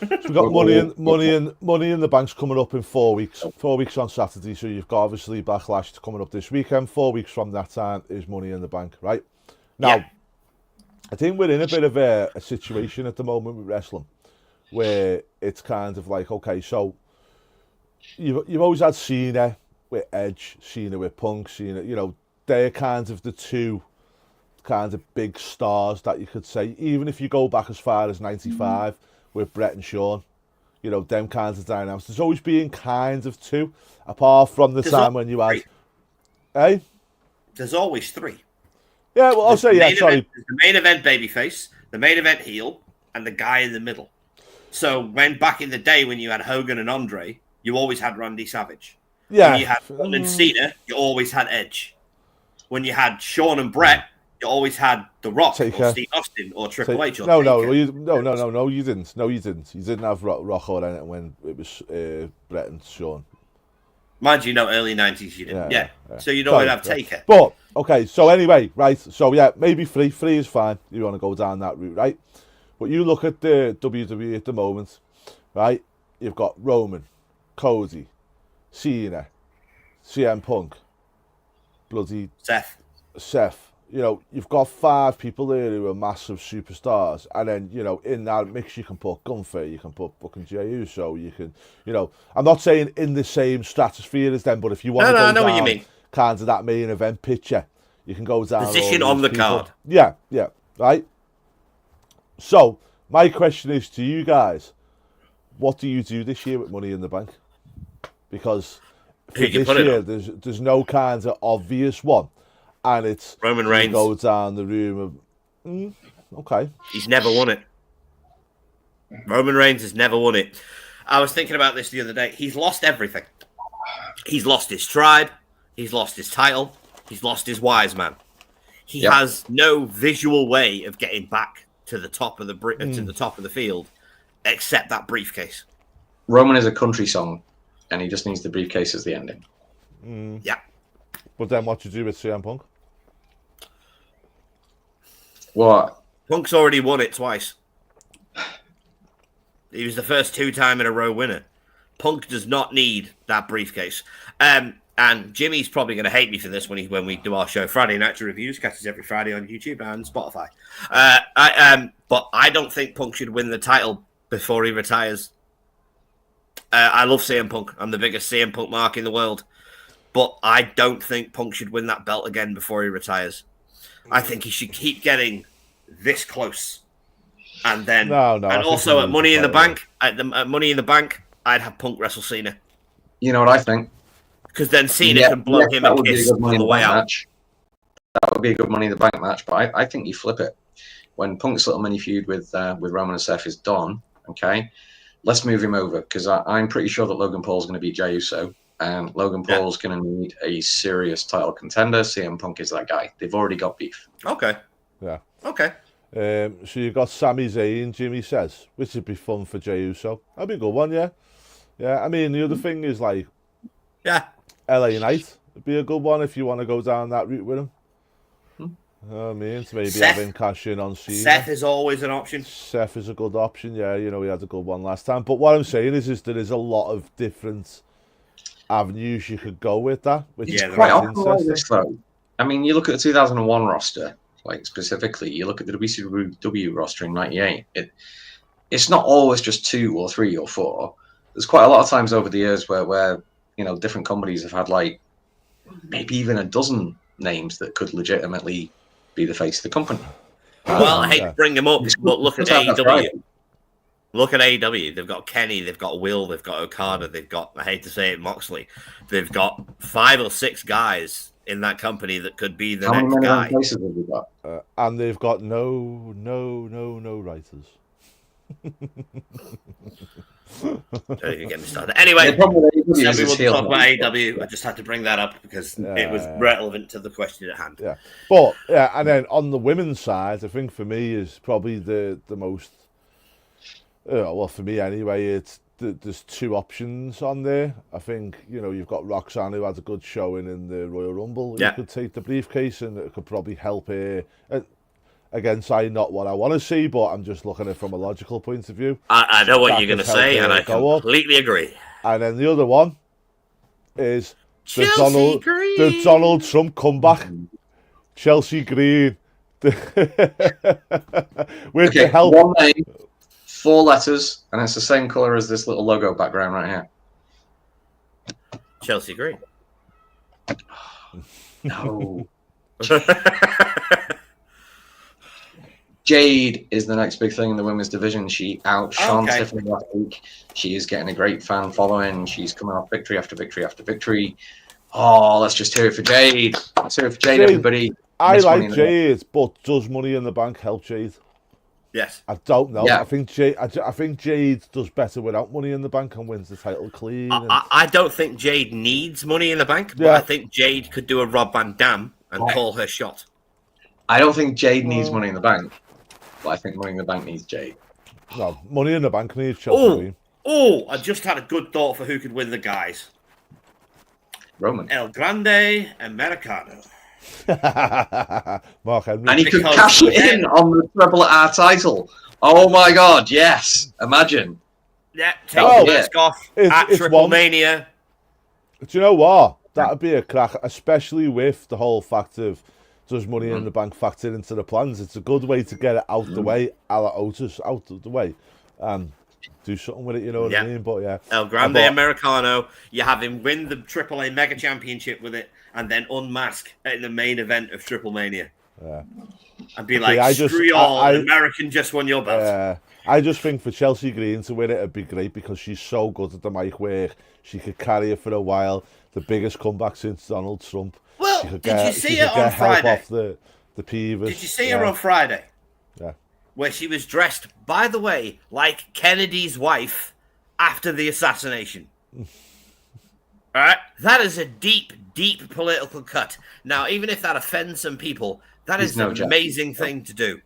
So we've got money in the Bank's coming up in 4 weeks. 4 weeks on Saturday, so you've got obviously Backlash coming up this weekend. 4 weeks from that time is Money in the Bank, right? Now, I think we're in a bit of a situation at the moment with wrestling, where it's kind of like, okay, so you've always had Cena with Edge, Cena with Punk, Cena, they're kind of the two kind of big stars that you could say, even if you go back as far as 95 with Bret and Shawn, them kinds of dynamics. There's always been kind of two, apart from the time when you had... Eh? There's always 3. Yeah, well, I'll say, sorry. The main event babyface, the main event heel, and the guy in the middle. So when back in the day when you had Hogan and Andre, you always had Randy Savage. Yeah. When you had Shawn and Cena, you always had Edge. When you had Shawn and Bret, you always had The Rock or Steve Austin or Triple H. Or no, you didn't. No, you didn't. You didn't have Rock or anything when it was Bret and Shawn. Mind you, early 90s you didn't. Yeah. So you'd always have Taker. But, okay, so anyway, right. So, maybe 3. 3 is fine. You want to go down that route, right? But you look at the WWE at the moment, right? You've got Roman, Cody, Cena, CM Punk, bloody Seth. You've got 5 people there who are massive superstars, and then in that mix you can put Gunther, you can put fucking Jey Uso, you can, I'm not saying in the same stratosphere as them, but if you want to go down what you mean. Kind of that main event picture, you can go down position on the card. Yeah, right. So my question is to you guys: what do you do this year with Money in the Bank? Because for this year, there's no kind of obvious one, and it's Roman Reigns. Go down the room of, okay. He's never won it. Roman Reigns has never won it. I was thinking about this the other day. He's lost everything. He's lost his tribe. He's lost his title. He's lost his wise man. He has no visual way of getting back to the top of the field, except that briefcase. Roman is a country song, and he just needs the briefcase as the ending. Yeah. But then what you do with CM Punk? What? Punk's already won it twice. He was the first 2-time in a row winner. Punk does not need that briefcase. And Jimmy's probably going to hate me for this when we do our show Friday Night Reviews, catches every Friday on YouTube and Spotify. But I don't think Punk should win the title before he retires. I love CM Punk. I'm the biggest CM Punk mark in the world. But I don't think Punk should win that belt again before he retires. I think he should keep getting this close. And then, and also at Money in the Bank, at Money in the Bank, I'd have Punk wrestle Cena. You know what I think? Because then Cena can blow him a kiss on the way out. That would be a good Money in the Bank match, but I think you flip it. When Punk's little mini feud with Roman and Seth is done, okay, let's move him over, because I'm pretty sure that Logan Paul's going to beat Jey Uso, and Logan Paul's going to need a serious title contender. CM Punk is that guy. They've already got beef. Okay. Yeah. Okay. So you've got Sami Zayn, Jimmy says, which would be fun for Jey Uso. That'd be a good one, yeah. Yeah, I mean, the other thing is, like, LA Knight would be a good one if you want to go down that route with him. I mean, to maybe have him cash in on Cena. Seth is always an option. Seth is a good option, yeah. You know, he had a good one last time. But what I'm saying is there is a lot of different avenues you could go with that, which is quite interesting. I mean, you look at the 2001 roster, like specifically, you look at the WCW roster in '98. It's not always just 2 or 3 or 4. There's quite a lot of times over the years where you know, different companies have had like maybe even a dozen names that could legitimately be the face of the company. Well, I hate to bring them up, but look at AEW. Look at AEW. They've got Kenny, they've got Will, they've got Okada, they've got, I hate to say it, Moxley. They've got 5 or 6 guys in that company that could be the next guy. How many places have we got? And they've got no writers. Don't even get me started. Anyway, we will talk about AEW. I just had to bring that up because it was relevant to the question at hand. Yeah, but and then on the women's side, I think for me is probably the most. Well, for me anyway, it's there's 2 options on there. I think you've got Roxanne, who had a good showing in the Royal Rumble. You could take the briefcase, and it could probably help her. Again, say not what I want to see, but I'm just looking at it from a logical point of view. I know what you're going to say, and I completely agree. And then the other one is the Donald Trump comeback. Chelsea Green. With the help. One name, 4 letters, and it's the same colour as this little logo background right here. Chelsea Green. No. Jade is the next big thing in the women's division. She outshone Tiffany last week. She is getting a great fan following. She's coming off victory after victory after victory. Oh, let's just hear it for Jade. Let's hear it for Jade, everybody. I like Jade, but does Money in the Bank help Jade? Yes. I don't know. Yeah. I think Jade does better without Money in the Bank and wins the title clean. I don't think Jade needs Money in the Bank, but I think Jade could do a Rob Van Dam and call her shot. I don't think Jade needs Money in the Bank. But I think Money in the Bank needs Jade. No, Money in the Bank needs Chelsea. I just had a good thought for who could win the guys. Roman. El Grande Americano. Mark Henry. And he could cash it in on the Triple R title. Oh my God, yes. Imagine. Yeah, take the mask off at Triple Mania. Do you know what? That would be a crack, especially with the whole fact of does Money in the Bank factor into the plans? It's a good way to get it out the way, a la Otis, out of the way, and do something with it, you know what I mean? But yeah. El Grande Americano, you have him win the AAA Mega Championship with it, and then unmask in the main event of Triple Mania. Yeah. And be like, screw you all, American just won your belt. I just think for Chelsea Green to win it would be great because she's so good at the mic work. She could carry it for a while. The biggest comeback since Donald Trump. Well, did you see her on Friday? Off the Peeves. Did you see her on Friday? Yeah. Where she was dressed, by the way, like Kennedy's wife after the assassination. All right? That is a deep, deep political cut. Now, even if that offends some people, that is an amazing thing to do.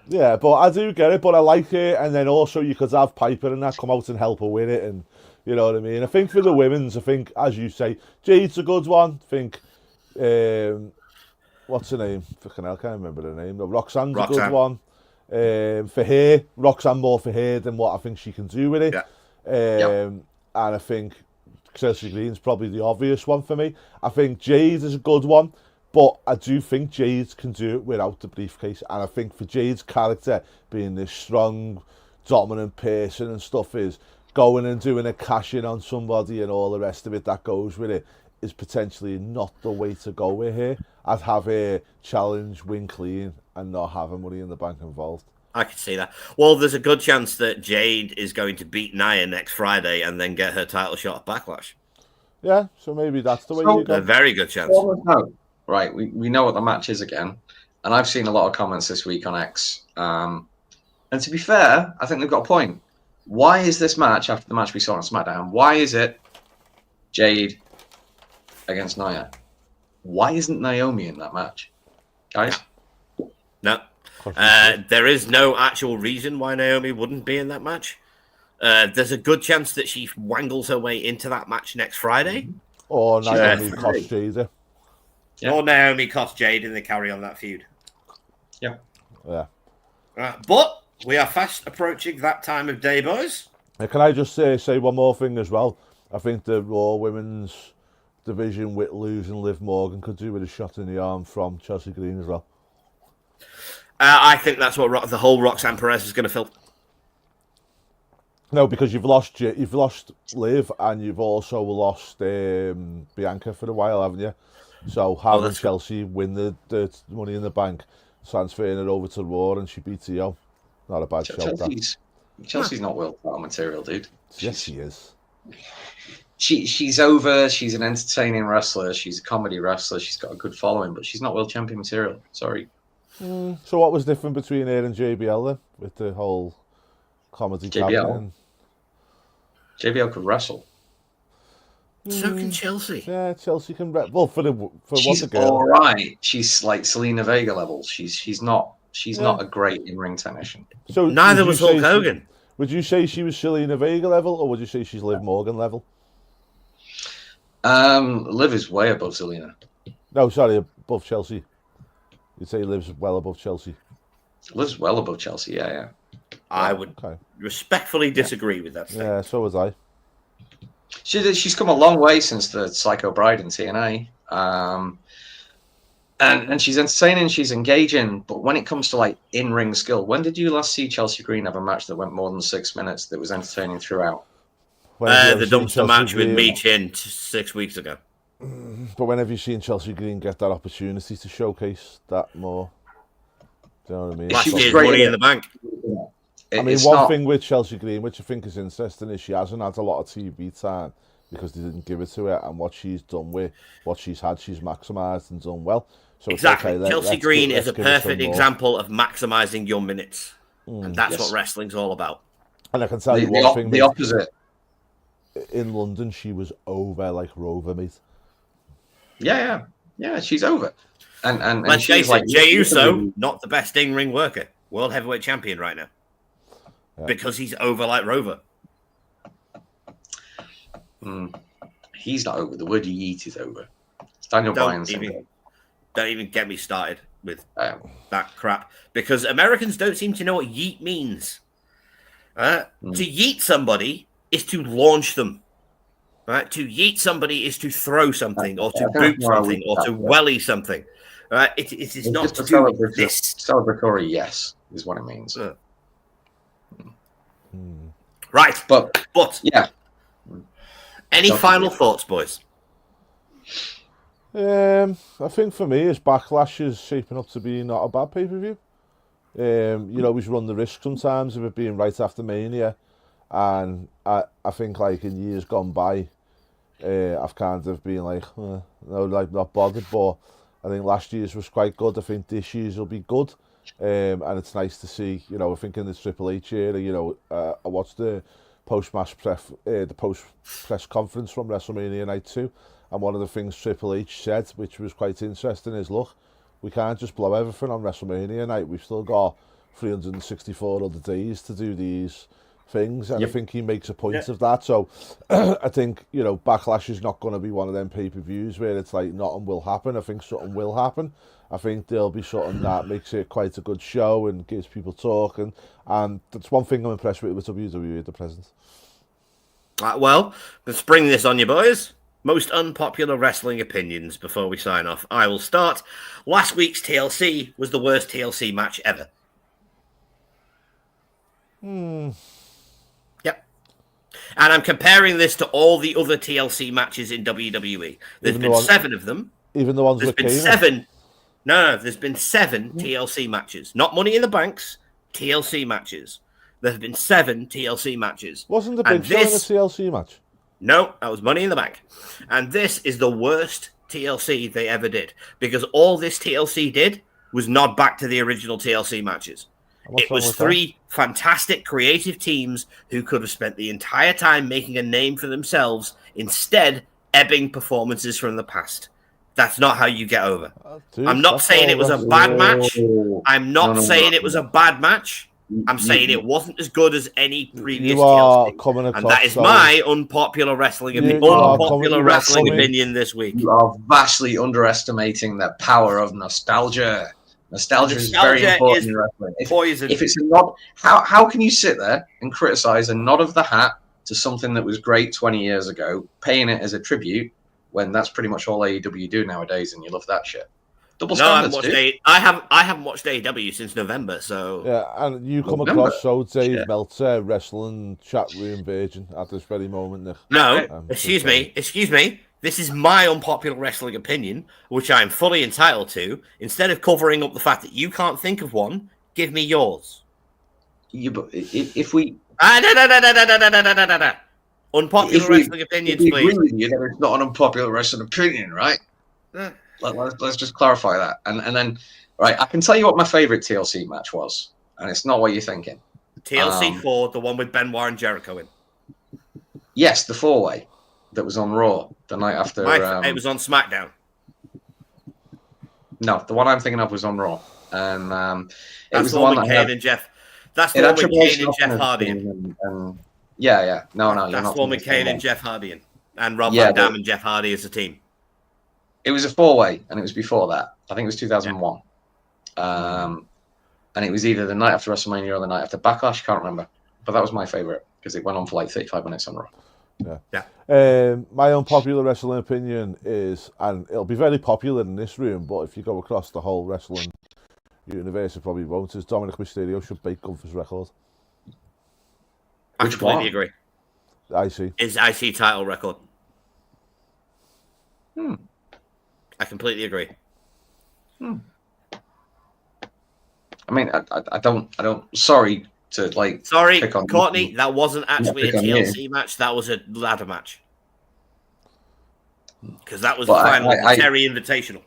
Yeah, but I do get it, but I like it. And then also you could have Piper and that come out and help her with it. And you know what I mean? I think for the women's, as you say, Jade's a good one. I think, what's her name? Fucking hell, I can't remember her name. Roxanne's a good one. For her, Roxanne more for her than what I think she can do with it. Yeah. And I think Chelsea Green's probably the obvious one for me. I think Jade is a good one, but I do think Jade can do it without the briefcase. And I think for Jade's character being this strong, dominant person and stuff, is going and doing a cash in on somebody and all the rest of it that goes with it is potentially not the way to go with her. I'd have a challenge, win clean, and not have a Money in the Bank involved. I could see that. Well, there's a good chance that Jade is going to beat Nia next Friday and then get her title shot at Backlash. Yeah, so maybe that's the way you go. A very good chance. No. Right, we know what the match is again. And I've seen a lot of comments this week on X. And to be fair, I think they've got a point. Why is this match, after the match we saw on SmackDown, why is it Jade against Nia? Why isn't Naomi in that match? Guys? No. There is no actual reason why Naomi wouldn't be in that match. There's a good chance that she wangles her way into that match next Friday. Or Naomi cost Jade. Yeah. Or Naomi cost Jade and they carry on that feud. Yeah. But we are fast approaching that time of day, boys. Can I just say one more thing as well? I think the Raw Women's division with losing Liv Morgan could do with a shot in the arm from Chelsea Green as well. I think that's what the whole Roxanne Perez is going to fill. No, because you've lost Liv and you've also lost Bianca for a while, haven't you? So having Chelsea win the Money in the Bank, transferring it over to Raw, and she beats Io. Not a bad show. Chelsea's not world title material, dude. Yes, she is. She's over. She's an entertaining wrestler. She's a comedy wrestler. She's got a good following, but she's not world champion material. Sorry. So what was different between her and JBL then, with the whole comedy cabinet? JBL could wrestle. So can Chelsea. Yeah, Chelsea can. Well, for she's what a girl. All right. She's like Selena Vega level. She's not a great in-ring technician. So neither was Hulk Hogan. Would you say she was Selena Vega level, or would you say she's Liv Morgan level? Liv is way above Selena. No, sorry, above Chelsea. You'd say Liv's well above Chelsea. Liv's well above Chelsea, yeah. I would respectfully disagree with that statement. Yeah, so was I. She's come a long way since the Psycho Bride in TNA. And she's entertaining, she's engaging, but when it comes to like in-ring skill, when did you last see Chelsea Green have a match that went more than 6 minutes that was entertaining throughout? The dumpster match with Michin 6 weeks ago. But when have you seen Chelsea Green get that opportunity to showcase that more? Do you know what I mean? Last year's Money in the Bank. I mean, one thing with Chelsea Green, which I think is interesting, is she hasn't had a lot of TV time because they didn't give it to her, and what she's done with what she's had, she's maximised and done well. So exactly. Okay, Chelsea Green is a perfect example of maximising your minutes. And that's what wrestling's all about. And I can tell you one thing. The opposite. In London, she was over like Rover, mate. Yeah, she's over. And let's face it, Jey Uso, not the best in-ring worker, world heavyweight champion right now, because he's over like Rover. He's not over. The word yeet is over. It's Daniel Bryan. Don't even get me started with that crap, because Americans don't seem to know what yeet means. To yeet somebody is to launch them. Right? To yeet somebody is to throw something, or to boot something, or to welly something. Right? It is not to do with this. Celebratory, yes, is what it means. Right, but yeah. Any final thoughts, boys? I think for me, his Backlash is shaping up to be not a bad pay-per-view. You always run the risk sometimes of it being right after Mania, and I think like in years gone by, I've kind of been like, not bothered, but I think last year's was quite good. I think this year's will be good, and it's nice to see, I think in the Triple H era, I watched the post-match press conference from WrestleMania Night 2, and one of the things Triple H said, which was quite interesting, is, look, we can't just blow everything on WrestleMania night. We've still got 364 other days to do these things, and I think he makes a point of that. So I think, Backlash is not going to be one of them pay-per-views where it's like nothing will happen. I think something will happen. I think there'll be something that makes it quite a good show and gives people talking, and that's one thing I'm impressed with WWE at the present. Well, let's bring this on you, boys. Most unpopular wrestling opinions before we sign off. I will start. Last week's TLC was the worst TLC match ever. Yep. And I'm comparing this to all the other TLC matches in WWE. There's been 7 of them. Even the ones There's with been Kane? 7. No, there's been 7 TLC matches. Not Money in the Banks, TLC matches. There have been 7 TLC matches. Wasn't the Big Show in a TLC match? No, that was Money in the Bank. And this is the worst TLC they ever did. Because all this TLC did was nod back to the original TLC matches. It was 3 fantastic creative teams who could have spent the entire time making a name for themselves, instead ebbing performances from the past. That's not how you get over. I'm not saying it was a bad match. I'm not saying it was a bad match. I'm saying it wasn't as good as any previous TLC. And that is my unpopular wrestling opinion this week. You are vastly underestimating the power of nostalgia. Nostalgia is very important in wrestling. If it's a nod, how can you sit there and criticize a nod of the hat to something that was great 20 years ago, paying it as a tribute, when that's pretty much all AEW do nowadays, and you love that shit? Double standards, I haven't watched AEW since November, so yeah. And you come across Dave Meltzer, wrestling chat room virgin at this very moment, Nick. No, excuse me. This is my unpopular wrestling opinion, which I'm fully entitled to. Instead of covering up the fact that you can't think of one, give me yours. If we unpopular wrestling opinions, please. Agree with you that it's not an unpopular wrestling opinion, right? Let's just clarify that, and then right, I can tell you what my favorite TLC match was, and it's not what you're thinking. TLC 4, the one with Benoit and Jericho in. Yes, the 4-way that was on Raw the night after. It was on SmackDown. No, the one I'm thinking of was on Raw, and it was the one with Kane and Jeff. That's the one with Kane and Jeff Hardy. Yeah. No, that's the one with Kane and Jeff Hardy and Rob Van Dam and Jeff Hardy as a team. It was a 4-way, and it was before that. I think it was 2001. And it was either the night after WrestleMania or the night after Backlash. Can't remember. But that was my favorite because it went on for like 35 minutes on Raw. Yeah. My unpopular wrestling opinion is, and it'll be very popular in this room, but if you go across the whole wrestling universe, it probably won't, is Dominic Mysterio should break Gunther's record. I completely agree. IC. His IC title record. I completely agree. I mean, I don't. Sorry to like. Sorry, Courtney. That wasn't actually a TLC match. That was a ladder match. Because that was the final Terry Invitational.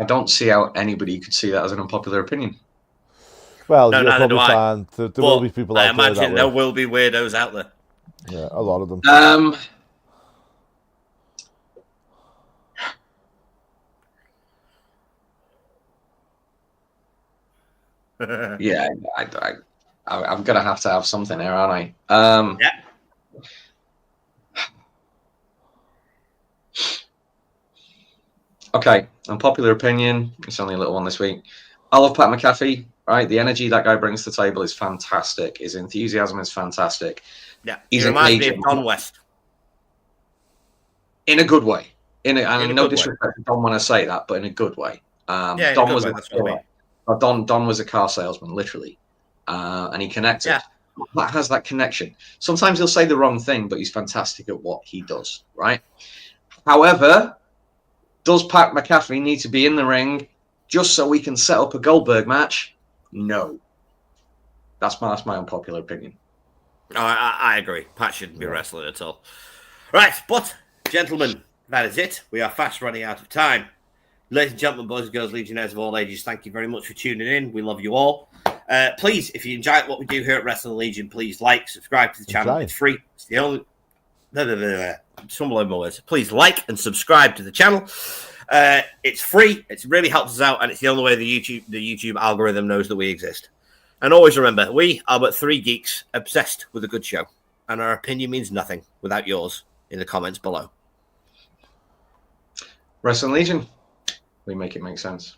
I don't see how anybody could see that as an unpopular opinion. Well, no, neither do I. There will be people out there. I imagine there will be weirdos out there. Yeah, a lot of them. Yeah, I'm gonna have to have something here, aren't I? Yeah. Okay, unpopular opinion. It's only a little one this week. I love Pat McAfee. Right, the energy that guy brings to the table is fantastic. His enthusiasm is fantastic. Yeah, he reminds me of Don West. In a good way. No disrespect to Don when I say that, but in a good way. Don was Don was a car salesman, literally, and he connected. Yeah. That has that connection. Sometimes he'll say the wrong thing, but he's fantastic at what he does, right? However, does Pat McAfee need to be in the ring just so we can set up a Goldberg match? No. That's my unpopular opinion. I agree. Pat shouldn't be wrestling at all. Right, but, gentlemen, that is it. We are fast running out of time. Ladies and gentlemen, boys and girls, legionnaires of all ages, thank you very much for tuning in. We love you all. Please, if you enjoy what we do here at Wrestling Legion, please like, subscribe to the channel. It's free. It's the only... Please like and subscribe to the channel. It's free. It really helps us out, and it's the only way the YouTube algorithm knows that we exist. And always remember, we are but 3 geeks obsessed with a good show, and our opinion means nothing without yours in the comments below. Wrestling Legion. We make it make sense.